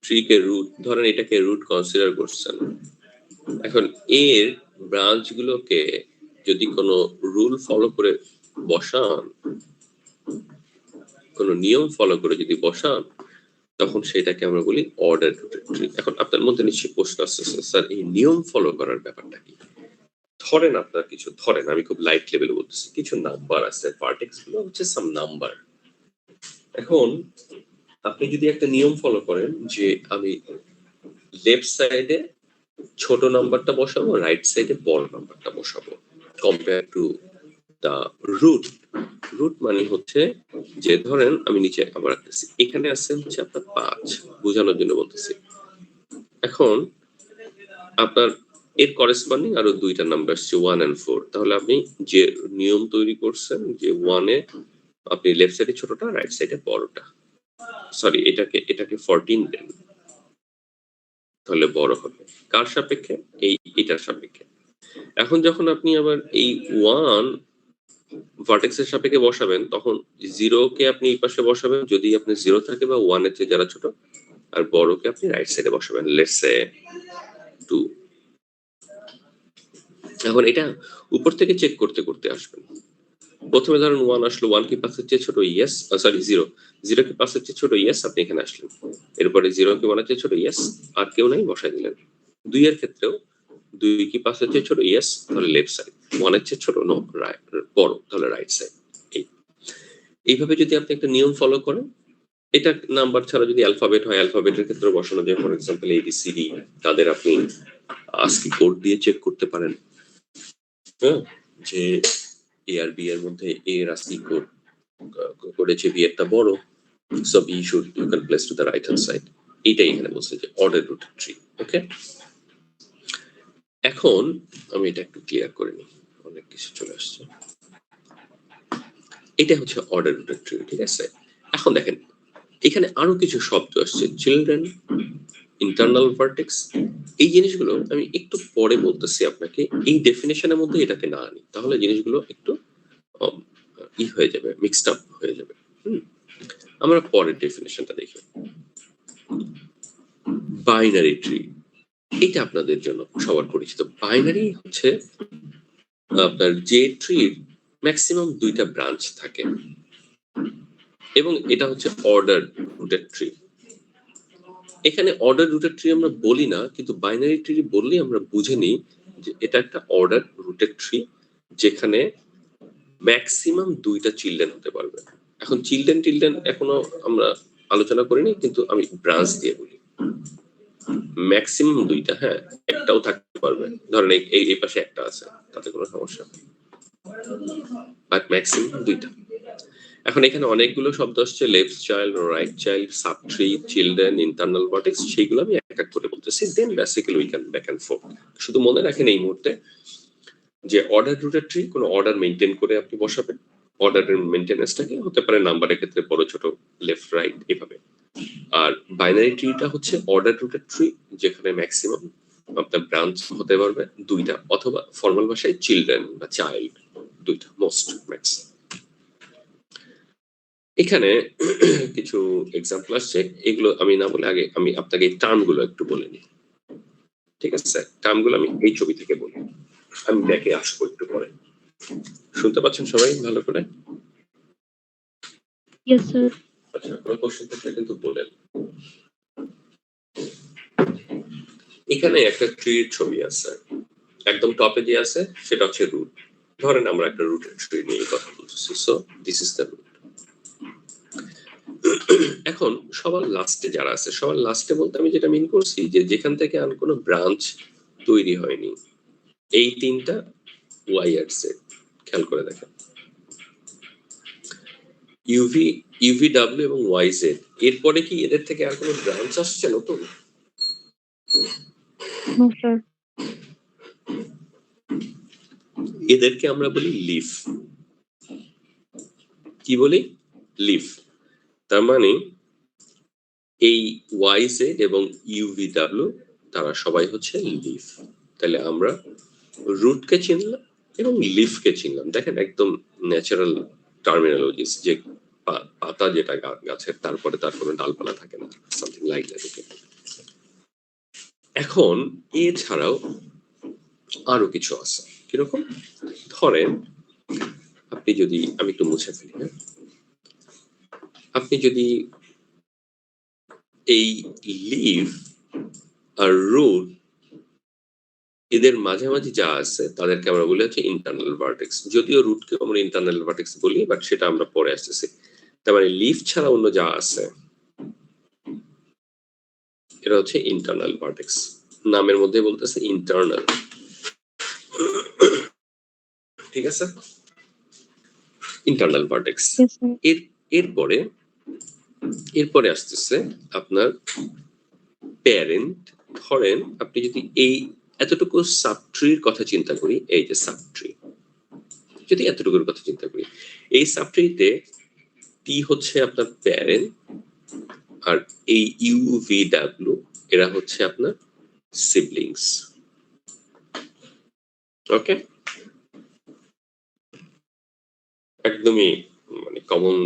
ট্রিকে রুট ধরেন, এটাকে রুট কনসিডার করছেন, এখন এর ব্রাঞ্চ গুলোকে যদি কোনো রুল ফলো করে বসান, কোনো নিয়ম ফলো করে যদি বসান, তখন সেটাকে আমরা বলি অর্ডার রুটেড ট্রি। এখন আপনার মধ্যে নিশ্চয়ই প্রশ্ন আসছে, স্যার এই নিয়ম ফলো করার ব্যাপারটা কি? ধরেন আপনার কিছু, ধরেন আমি খুব লাইট লেভেলে বলতেছি, কিছু নাম্বার আছে, ভার্টেক্স গুলো হচ্ছে সাম নাম্বার। এখন আপনি যদি একটা নিয়ম ফলো করেন যে আমি লেফট সাইডে ছোট নাম্বারটা বসাবো, রাইট সাইডে বড় নাম্বারটা বসাবো, compare to the root. Root মানে হচ্ছে যে ধরেন আমি নিচে আবার রাখতেছি, এখানে আছে হচ্ছে আপনার 5, বোঝানোর জন্য বলতেছি। এখন আপনার এর করেসপন্ডিং আরো দুইটা নাম্বার আসছে 1 and 4, তাহলে আপনি যে নিয়ম তৈরি করছেন যে 1 এ আপনি লেফট সাইডে ছোটটা, রাইট সাইডে বড়টা, সরি এটাকে 14 দেন, তাহলে বড় হবে। কার সাপেক্ষে? এটার সাপেক্ষে। এখন যখন আপনি আবার এই 1 ভার্টেক্সের সাপেক্ষে বসাবেন তখন 0 কে আপনি এই পাশে বসাবেন যদি আপনি 0 থাকে বা 1 এর চেয়ে যারা ছোট, আর বড়কে আপনি রাইট সাইডে বসাবেন, লেটস সে 2। এখন এটা উপর থেকে চেক করতে করতে আসবেন। প্রথমে ধরেন 1 আসলো, 1 কি 5 এর চেয়ে ছোট? ইয়েস। সরি 0 0 কি 5 এর চেয়ে ছোট? ইয়েস, আপনি এখানে আসলেন। এরপরে 0 কি 1 এর চেয়ে ছোট? ইয়েস, আর কেউ নাই, বসাই দিলেন। 2 এর ক্ষেত্রেও 2 কি 5 এর চেয়ে ছোট? ইয়েস, তাহলে লেফট সাইড। 1 এর চেয়ে ছোট? নো, রাইট, বড়, তাহলে রাইট সাইড। এইভাবে যদি আপনি একটা নিয়ম ফলো করেন, এটা নাম্বার ছাড়া যদি অ্যালফাবেট হয় অ্যালফাবেটের ক্ষেত্রে বসানো যায়। ফর এক্সাম্পল ABCD, তাদের আপনি ASCII কোড দিয়ে চেক করতে পারেন, হ্যাঁ, যে A আর B এর মধ্যে A এর ASCII কোড করেছে, B এরটা বড়, so B should you can place to the right hand side। এইটাই এখানে বলছে যে অর্ডার রুটেড ট্রি। ওকে, এখন আমি এটা একটু ক্লিয়ার করে নিই, অনেক কিছু চলে আসছে। এটা হচ্ছে অর্ডার রুটেড ট্রি, ঠিক আছে? এখন দেখেন এখানে আরো কিছু শব্দ আসছে, চিলড্রেন, ইন্টারনাল ভার্টেক্স। এই জিনিসগুলো আমি একটু পরে বলতেছি আপনাকে, এই ডেফিনেশনের মধ্যে এটাকে না আনি, তাহলে জিনিসগুলো একটু হয়ে যাবে, মিক্সড আপ হয়ে যাবে। আমরা পরের ডেফিনেশনটা দেখি। বাইনারি ট্রি, এটা আপনাদের জন্য সবার পরিচিত। বাইনারি হচ্ছে আপনার যে ট্রির ম্যাক্সিমাম 2টা ব্রাঞ্চ থাকে, এবং এটা হচ্ছে অর্ডার রুটেড ট্রি। এখানে অর্ডার রুটেড ট্রি আমরা বলি না, কিন্তু বাইনারি ট্রি বললেই আমরা বুঝে নিই যে এটা একটা অর্ডার রুটেড ট্রি, যেখানে ম্যাক্সিমাম 2টা চিলড্রেন হতে পারবে। এখন চিলড্রেন এখনো আমরা আলোচনা করিনি, কিন্তু আমি ব্রাঞ্চ দিয়ে বলি। ম্যাক্সিমাম 2টা, হ্যাঁ, একটাও থাকতে পারবে, ধরেন এই পাশে একটা আছে, তাতে কোনো সমস্যা নেই, বাট ম্যাক্সিমাম 2টা। এখন এখানে অনেকগুলো শব্দ আসছে, left child, right child, sub tree, children, internal vertex, সেইগুলো আমি এক এক করে বলতেছি, then basically we can back and forth. শুধু মনে রাখেন এই মুহূর্তে যে অর্ডার রুটেড ট্রি কোনো অর্ডার মেইনটেইন করে আপনি বসাবেন। অর্ডারের মেইনটেনেন্সটাকে হতে পারে নাম্বারের ক্ষেত্রে বড় ছোট, লেফট রাইট, এভাবে। আর বাইনারি ট্রিটা হচ্ছে অর্ডার রুটেড ট্রি, যেখানে ম্যাক্সিমাম আপনার ব্রাঞ্চ হতে পারবে 2টা, অথবা ফর্মাল ভাষায় চিলড্রেন বা চাইল্ড 2টা, মোস্ট ম্যাক্স। এখানে কিছু এক্সাম্পল আসছে, এগুলো আমি না বলে আগে আমি আপনাকে এই টার্মগুলো একটু বলে নিই, ঠিক আছে? টার্মগুলো আমি এই ছবি থেকে বলি, আমি ব্যাকে আসবো একটু পরে। শুনতে পাচ্ছেন সবাই ভালো করে? Yes sir. আচ্ছা, কোনো কোশ্চেন থাকলে কিন্তু বলেন। এখানে একটা ট্রির ছবি আছে, একদম টপে যে আছে সেটা হচ্ছে রুট। ধরেন আমরা একটা রুটের ট্রি নিয়ে কথা বলতেছি, so this is the root. এখন সবার লাস্টে যারা আছে, সবার লাস্টে বলতে আমি যেটা মিন করছি যে যেখান থেকে আর কোনো ব্রাঞ্চ তৈরি হয়নি, এই 3টা ওয়াই আর জেড। খেয়াল করে দেখেন, ইউভিডব্লিউ এবং ওয়াই জেড, এরপরে কি এদের থেকে আর কোনো ব্রাঞ্চ আসছে নতুন? No sir. এদেরকে আমরা বলি লিফ। কি বলি? লিফ। তার মানে এই ওয়াই জেড এবং ইউভিডব্লিউ তারা সবাই হচ্ছে লিফ। তাহলে আমরা রুটকে চিনলাম এবং লিফকে চিনলাম। দেখেন একদম ন্যাচারাল টার্মিনোলজিস, যে পাতা যেটা গাছের, তারপরে তার কোনো ডালপালা থাকে না, সামথিং লাইক দ্যাট। ওকে, এখন এছাড়াও আরো কিছু আছে। কিরকম? ধরেন আপনি যদি, আমি একটু মুছে ফেলি, হ্যাঁ, আপনি যদি এই লিফ আর রুট এদের মাঝামাঝি যা আছে তাদেরকে আমরা বলি হচ্ছে ইন্টারনাল ভার্টেক্স। যদিও রুটকে আমরা ইন্টারনাল ভার্টেক্স বলি, বাট সেটা আমরা পরে আসতেছি। তার মানে লিফ ছাড়া অন্য যা আছে এটা হচ্ছে ইন্টারনাল ভার্টেক্স। নামের মধ্যে বলতেছে ইন্টারনাল, ঠিক আছে? Internal vertex. Yes sir. এরপরে আসতেছে আপনার প্যারেন্ট। ধরেন আপনি যদি এই এতটুকু সাবট্রির কথা চিন্তা করি, এই যে সাবট্রি, যদি এতটুকুর কথা চিন্তা করি, এই সাবট্রিতে টি হচ্ছে আপনার প্যারেন্ট, আর এই ইউভিডব্লিউ এরা হচ্ছে আপনার সিবলিংস। ওকে, একদমই মানে কমন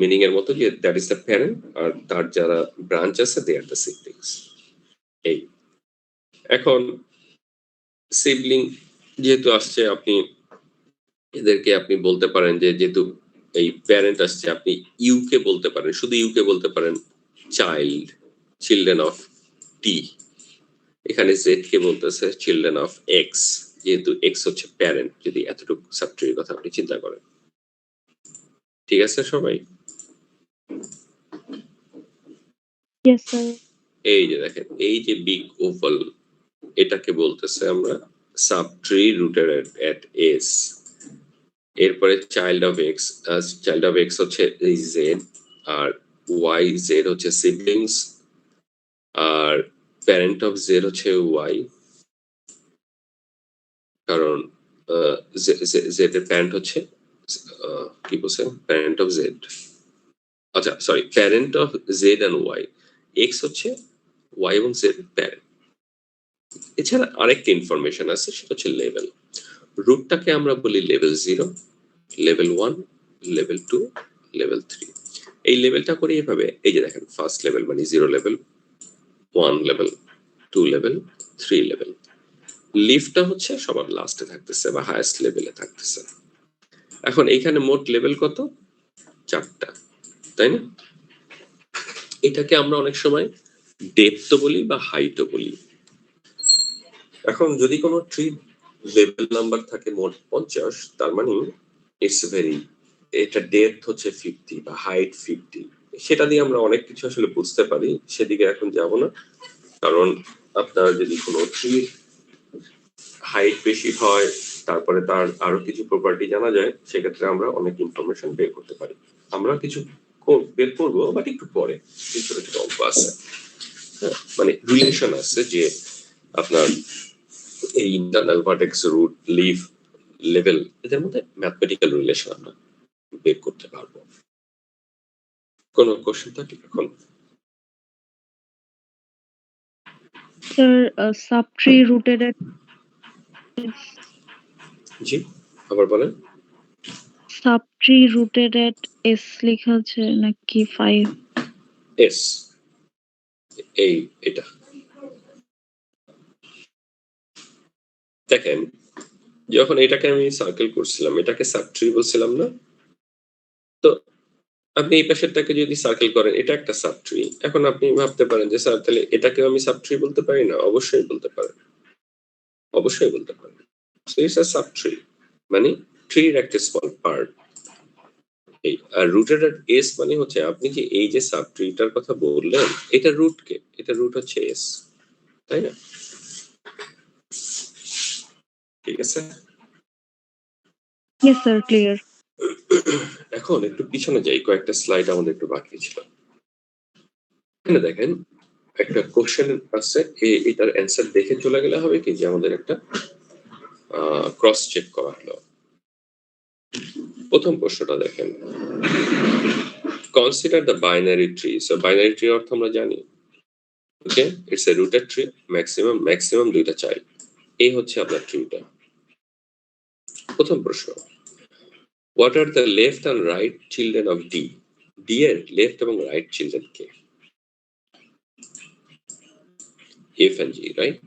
মিনিং এর মতো যে দ্যাট ইজ দ্য প্যারেন্ট, আর তার যারা ব্রাঞ্চ আছে দে আর দ্য সিবলিংস। এই এখন সিবলিং যেহেতু আসছে, আপনি এদেরকে আপনি বলতে পারেন যে যেহেতু এই প্যারেন্ট আসছে, আপনি ইউ কে বলতে পারেন, শুধু ইউ কে বলতে পারেন চাইল্ড, চিলড্রেন অফ টি। এখানে জেড কে বলতেছে চিলড্রেন অফ এক্স, যেহেতু এক্স হচ্ছে প্যারেন্ট, যদি এতটুকু সাবট্রির কথা আপনি চিন্তা করেন। ঠিক আছে সবাই? Yes sir. এই যে দেখেন, এই যে বিগ ওভাল, এটাকে বলতেছে আমরা সাবট্রি রুটেড এট এস। এরপরে child of X, child of X হচ্ছে এই জেড, আর ওয়াই জেড হচ্ছে সিবলিংস, আর প্যারেন্ট অফ জেড হচ্ছে ওয়াই, কারণ জেড এর প্যারেন্ট হচ্ছে কি বলছে, প্যারেন্ট অফ জেড, আচ্ছা sorry, parent of Z and Y, X হচ্ছে ওয়াই এবং জেড প্যারেন্ট। এছাড়া আরেকটা ইনফরমেশন আছে, সেটা হচ্ছে লেভেল। রুটটাকে আমরা বলি লেভেল 0, লেভেল 1, লেভেল 2, লেভেল 3। এই লেভেলটা করে এভাবে, এই যে দেখেন ফার্স্ট লেভেল মানে 0 লেভেল, 1 লেভেল, 2 লেভেল, 3 লেভেল। লিফটটা হচ্ছে সবার লাস্টে থাকতেছে বা হাইয়েস্ট লেভেলে থাকতেছে। এখন এইখানে মোট লেভেল কত? 4টা, তাই না? এটাকে আমরা অনেক সময় ডেপথও বলি বা হাইটও বলি। এখন যদি কোনো ট্রি লেভেল নাম্বার থাকে মোট 50, তার মানে ইটস ভেরি, এটা ডেপথ হচ্ছে 50 বা হাইট 50। সেটা দিয়ে আমরা অনেক কিছু আসলে বুঝতে পারি, সেদিকে এখন যাব না। কারণ আপনার যদি কোনো ট্রি হাইট বেশি হয়, তারপরে তার আরো কিছু প্রপার্টি জানা যায়, সেক্ষেত্রে আমরা অনেক ইনফরমেশন বের করতে পারি। আমরা কিছু বের করবো, বাট একটু পরে, ছোট ছোট অঙ্ক আছে, হ্যাঁ, মানে রিলেশন আছে যে আপনার এই internal vertex, root, leaf, level, এদের মধ্যে ম্যাথমেটিক্যাল রিলেশন আমরা বের করতে পারবো। কোনো কোশ্চেন থাকলে এখন? স্যার সাবট্রি রুটেড এট জি, আবার বলেন। সাবট্রি রুটেড এট এস লেখা আছে নাকি 5? এস, এই এটা দেখেন, যখন এটাকে আমি সার্কেল করছিলাম, এটাকে সাবট্রি বলছিলাম না? তো আপনি এই পাশেরটাকে যদি সার্কেল করেন, এটা একটা সাবট্রি। এখন আপনি ভাবতে পারেন যে স্যার তাহলে এটাকেও আমি সাবট্রি বলতে পারি না? অবশ্যই বলতে পারেন, অবশ্যই বলতে পারেন। সো ইটস আ সাবট্রি, মানে ট্রির একটা স্মল পার্ট। এই আর রুটেড এট এস মানে হচ্ছে আপনি যে এই যে সাবট্রিটার কথা বললেন, এটা রুট কে, এটা রুট হচ্ছে এস, তাই না? ঠিক আছে? Yes sir, clear. এখন একটু পিছনে যাই, কয়েকটা স্লাইড আমাদের একটু বাকি ছিল। এখানে দেখেন একটা কোশ্চেন আছে, এটার অ্যান্সার দেখে চলে গেলে হবে কি যে আমাদের একটা ক্রস চেক করা হলো। প্রথম প্রশ্নটা দেখেন, consider the binary tree. So binary tree অর্থ আমরা জানি, okay, it's a rooted tree, maximum দুইটা চাইল্ড। এই হচ্ছে আপনার ট্রিটা। প্রথম প্রশ্ন, what are the left and right children of D. D এর লেফট এবং রাইট চিলড্রেন কে? F and G, right?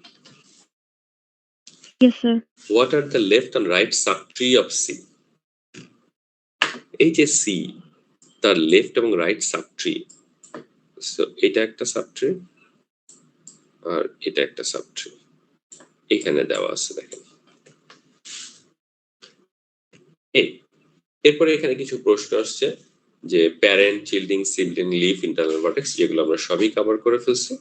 Yes sir. What are the left and right subtree of C. এই যে সি, তার লেফট এবং রাইট সাবট্রি, সো এটা একটা subtree আর এটা একটা সাবট্রি, এখানে দেওয়া আছে দেখেন। এরপরে এখানে কিছু প্রশ্ন আসছে যে parent, children, sibling, leaf, internal vertex, যেগুলো আমরা সবই কভার করে ফেলছি,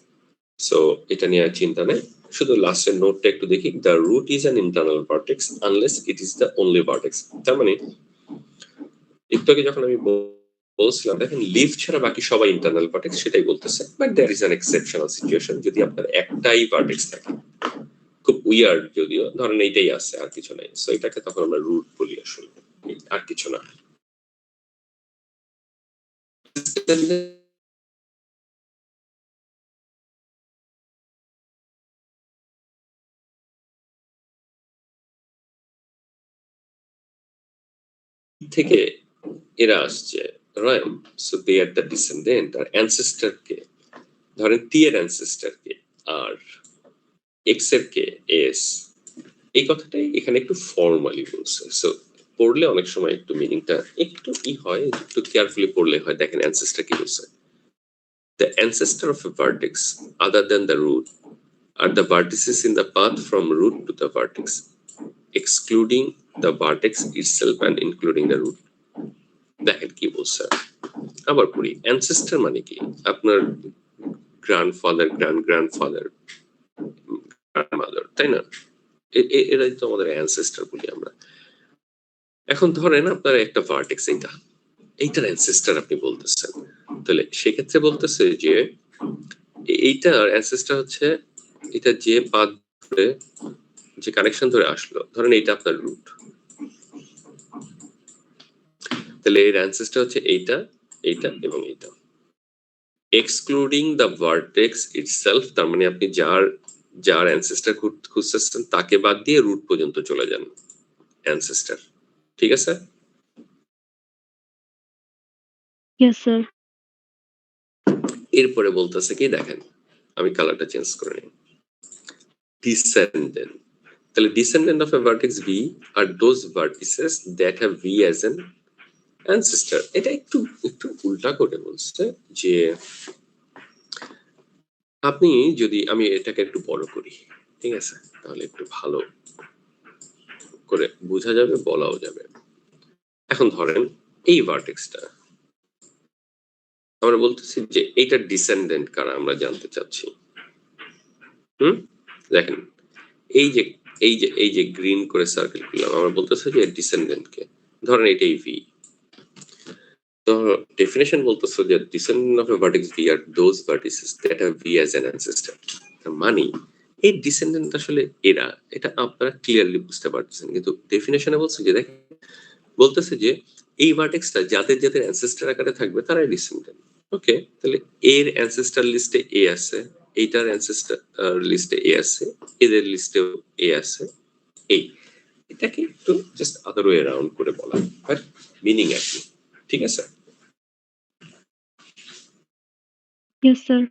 সো এটা নিয়ে আর চিন্তা নেই। শুধু লাস্টের নোটটা একটু দেখি, the root is an internal vertex unless it is the only vertex. তার মানে একটু আগে যখন আমি বলছিলাম দেখেন লিফ ছাড়া বাকি সবাই ইন্টারনাল ভার্টেক্স, সেটাই বলতেছে, but there is an exceptional situation, যদি আপনার একটাই ভার্টেক্স থাকে, খুব উইয়ার্ড, যদিও ধরেন এইটাই আছে আর কিছু নাই, সো এটাকে তখন আমরা রুট বলি, আসলে আর কিছু না। থেকে এরা আসছে, right? So they are the descendant. আর অ্যানসেস্টর কে, ধরেন টি এর অ্যানসেস্টর কে, আর এক্স এর কে এস। এই কথাটাই এখানে একটু ফর্মালি বলছে। সো পড়লে অনেক সময় একটু মিনিংটা একটু হয়, একটু কেয়ারফুলি পড়লে হয়। দেখেন অ্যানসেস্টর কি বলছে, the ancestor of a vertex other than the root are the vertices in the path from root to the vertex, excluding the vertex itself and including the root. দেখেন কি বলছে, আবার পড়ি। অ্যানসেস্টর মানে কি, আপনার গ্র্যান্ডফাদার, গ্র্যান্ডফাদার, গ্র্যান্ডমাদার, তাই না? এরাই তো আমাদের অ্যানসেস্টর বলি আমরা। এখন ধরেন আপনার একটা ভার্টেক্স, এইটার অ্যানসেস্টর আপনি বলতেছেন, তাহলে সেক্ষেত্রে বলতেছে যে এইটার অ্যানসেস্টর হচ্ছে এটা যে পাথ ধরে, যে কানেকশন ধরে আসলো, ধরেন এইটা আপনার রুট, তাহলে এর অ্যানসেস্টর হচ্ছে এইটা, এইটা এবং এইটা, এক্সক্লুডিং দ্য ভার্টেক্স ইটসেলফ। তার মানে আপনি যার অ্যানসেস্টর খুঁজতেছেন তাকে বাদ দিয়ে রুট পর্যন্ত চলে যান অ্যানসেস্টর। ঠিক আছে? Yes sir. এরপরে বলতেছে কি, দেখেন আমি কালারটা চেঞ্জ করে নিই, ডিসেন্ডেন্ট। তাহলে descendant of a vertex V are those vertices that have V as an ancestor. এটা একটু উল্টা করে বলছে যে আপনি যদি, আমি এটাকে একটু বড় করি, ঠিক আছে, তাহলে একটু ভালো করে বোঝা যাবে, বলাও যাবে। এখন ধরেন এই ভার্টেক্সটা আমরা বলতেছি যে এইটার ডিসেন্ডেন্ট কারা আমরা জানতে চাচ্ছি। দেখেন এই যে গ্রিন করে সার্কেল করলাম, আমরা বলতেছি যে ডিসেন্ডেন্ট কে, ধরেন এটাই ভি। তো ডেফিনেশন বলতেছে যে descendant of a vertex V are those vertices that have V as an ancestor. মানে এই ডিসেন্ডেন্ট আসলে এরা, এটা আপনারা ক্লিয়ারলি বুঝতে পারতেছেন, কিন্তু ডেফিনেশনে বলছে যে দেখেন, বলতেছে যে এই ভার্টেক্সটা যাদের যাদের অ্যানসেস্টর আকারে থাকবে তারাই ডিসেন্ডেন্ট। ওকে, তাহলে এর অ্যানসেস্টর লিস্টে এ আছে, এইটার অ্যানসেস্টর লিস্টে এ আছে, এদের লিস্টেও এ আছে। এটাকে একটু জাস্ট আদার ওয়ে অ্যারাউন্ড করে বলা, বাট মিনিং একই। ঠিক আছে? Yes sir.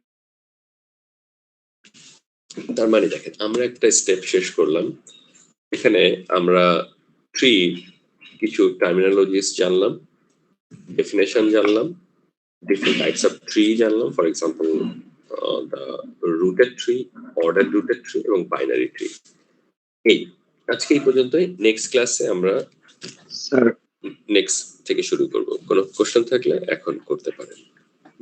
তার মানে দেখেন আমরা একটা স্টেপ শেষ করলাম, এখানে আমরা ট্রি কিছু টার্মিনোলজিস জানলাম, ডেফিনেশন জানলাম, different types of tree জানলাম, for example the rooted tree, ordered rooted tree এবং binary tree। এই আজকে এই পর্যন্তই। নেক্সট ক্লাসে আমরা স্যার নেক্সট থেকে শুরু করব। কোনো কোশ্চেন থাকলে এখন করতে পারেন।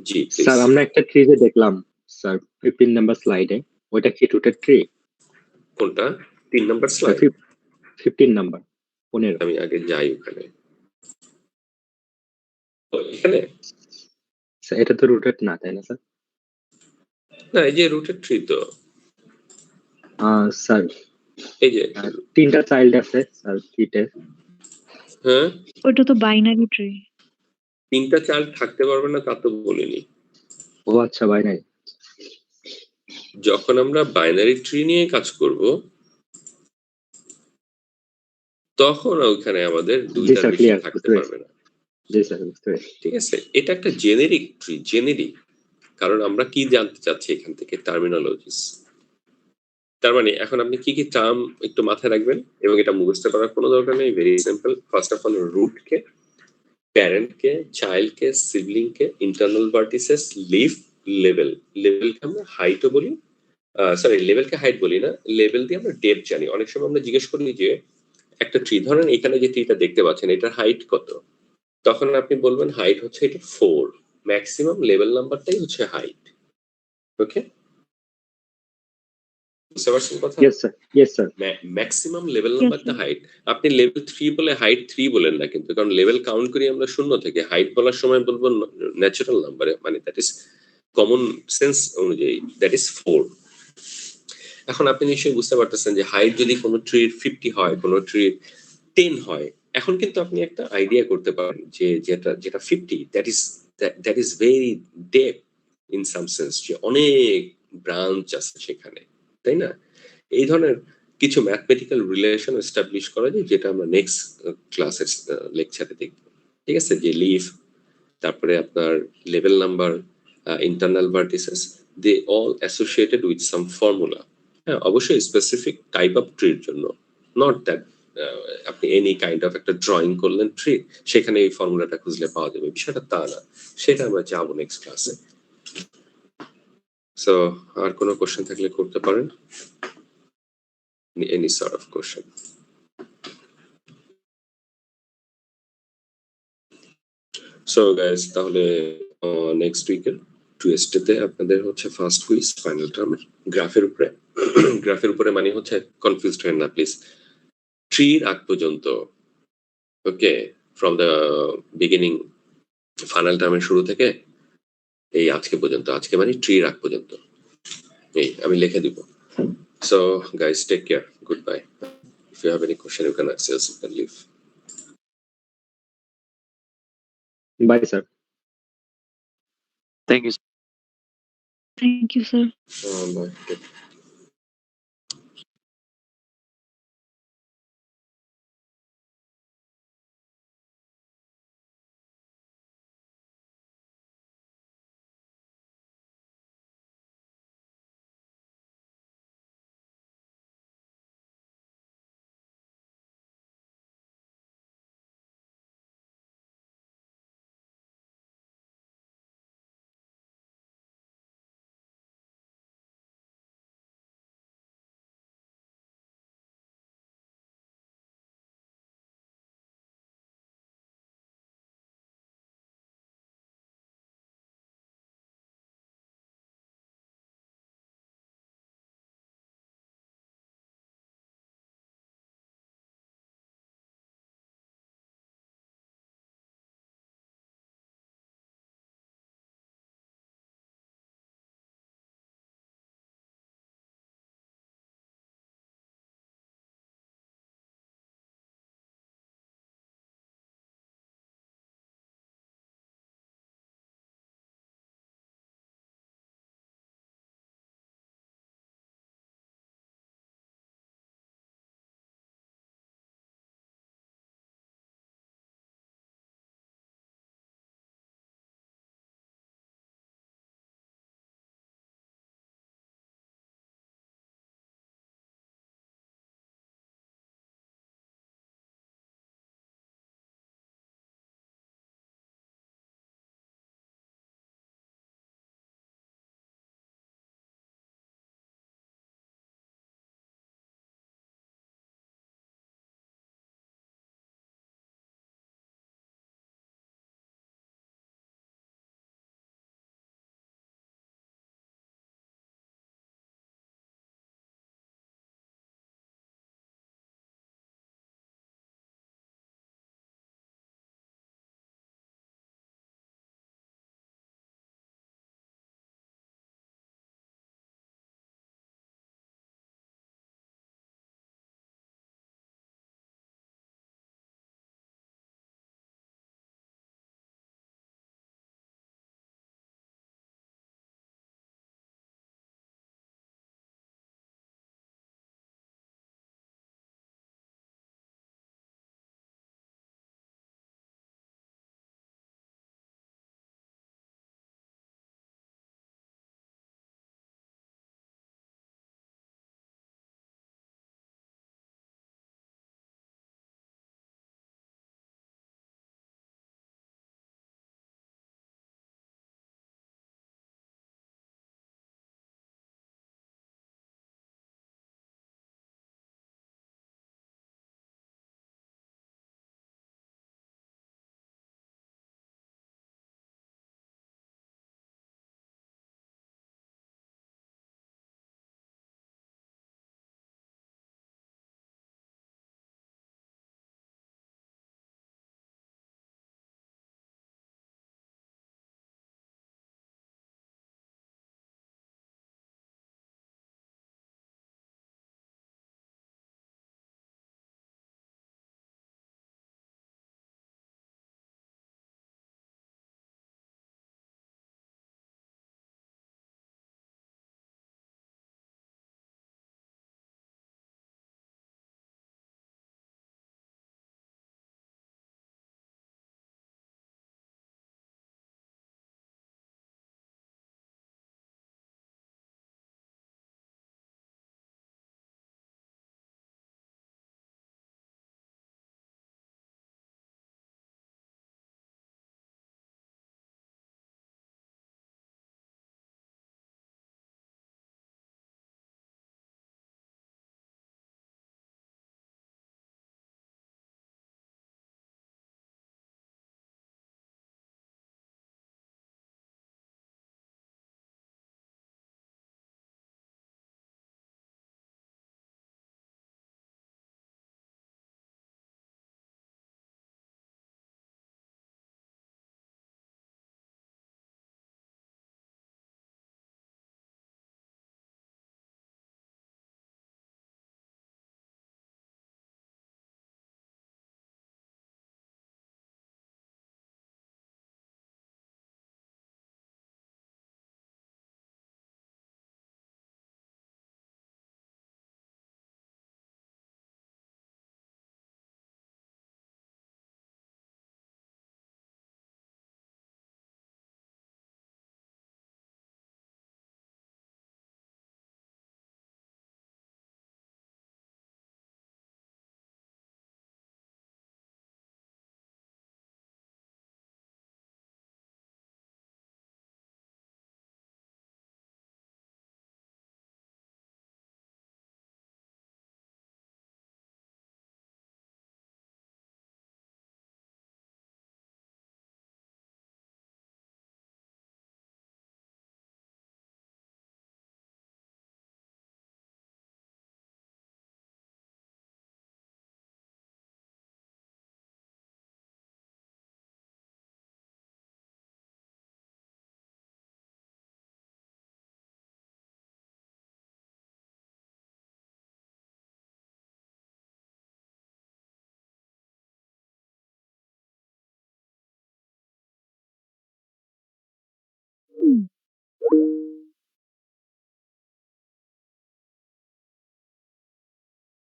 জি প্লিজ। স্যার আমরা একটা ট্রি যে দেখলাম স্যার 15 নাম্বার স্লাইডে, ওইটা কি রুটেড ট্রি? কোনটা? 3 নাম্বার স্লাইড? 15 নাম্বার 15। আমি আগে যাই ওখানে। এখানে স্যার এটা তো রুটেড না, তাই না স্যার? না, এই যে রুটেড ট্রি তো স্যার এই যে 3টা চাইল্ড আছে স্যার ট্রিতে। হ্যাঁ, ওটা তো বাইনারি ট্রি। 3টা চাইল্ড থাকতে পারবে না তা তো বলিনি। ও আচ্ছা, ভাই নাই। যখন আমরা বাইনারি ট্রি নিয়ে কাজ করব তখন ওখানে আমাদের দুইটার বেশি থাকতে পারবে না। জি স্যার, বুঝতে পেরেছি। ঠিক আছে? এটা একটা জেনেরিক ট্রি, জেনেরিক, কারণ আমরা কি জানতে চাচ্ছি এখান থেকে, টার্মিনোলজিস। তার মানে এখন আপনি কি কি টার্ম একটু মাথায় রাখবেন, এবং এটা মুখস্থ করার কোনো দরকার নেই, very simple. First of all root কে, প্যারেন্ট কে, চাইল্ড কে, সিবলিং কে, ইন্টারনাল ভার্টিসেস, লিফ, লেভেল। লেভেলকে আমরা হাইটও বলি, সরি লেভেলকে হাইট বলি না, লেভেল দিয়ে আমরা ডেপথ জানি। অনেক সময় আমরা জিজ্ঞেস করি যে একটা ট্রি, ধরেন এখানে যে ট্রিটা দেখতে পাচ্ছেন এটার হাইট কত, তখন আপনি বলবেন হাইট হচ্ছে এটা 4, ম্যাক্সিমাম লেভেল নাম্বারটাই হচ্ছে হাইট। ওকে, বুঝতে পারছেন কথা? Yes sir, yes sir. Maximum level নাম্বারটা হাইট। আপনি লেভেল 3 বলে হাইট 3 বলেন না কিন্তু, কারণ লেভেল কাউন্ট করি আমরা শূন্য থেকে। হাইট বলার সময় বলবো ন্যাচারাল নাম্বারে, মানে দ্যাট ইজ কমন সেন্স অনুযায়ী, দ্যাট ইজ 4। এখন আপনি নিশ্চয়ই বুঝতে পারতেছেন যে হাইট যদি কোনো ট্রির 50 হয়, কোনো ট্রির 10 হয়, এখন কিন্তু আপনি একটা আইডিয়া করতে পারেন যে যেটা 50, that is very deep in some sense, যে অনেক ব্রাঞ্চ আছে সেখানে, তাই না? এই ধরনের কিছু ম্যাথমেটিক্যাল রিলেশন এস্টাবলিশ করা যায়, যেটা আমরা নেক্সট ক্লাসের লেকচারে দেখব। ঠিক আছে, যে লিফ, তারপরে আপনার level number, internal vertices, they all associated with some formula. হ্যাঁ, অবশ্যই স্পেসিফিক টাইপ অফ ট্রির জন্য, নট দ্যাট আপনি এনি কাইন্ড অফ একটা ড্রয়িং করলেন ট্রি, সেখানে এই ফর্মুলাটা খুঁজলে পাওয়া যাবে, বিষয়টা তা না। সেটা আমরা যাবো নেক্সট ক্লাসে। সো আর কোনো কোশ্চেন থাকলে করতে পারেন, any sort of question. So guys, তাহলে নেক্সট উইকের টুয়েসডেতে আপনাদের হচ্ছে ফার্স্ট কুইজ ফাইনাল টার্মের গ্রাফের উপরে। গ্রাফের উপরে মানে হচ্ছে কনফিউজড হবেন না প্লিজ, ট্রির আগ পর্যন্ত, ওকে, ফ্রম দ্য বিগিনিং, ফাইনাল টার্মের শুরু থেকে এই আজকে পর্যন্ত, আজকে মানে ট্রির আগ পর্যন্ত, এই আমি লিখে দিব। So guys, take care, good bye. If you have any question you can ask us, you can leave. Bye, sir. Thank you. Thank you sir. Bye.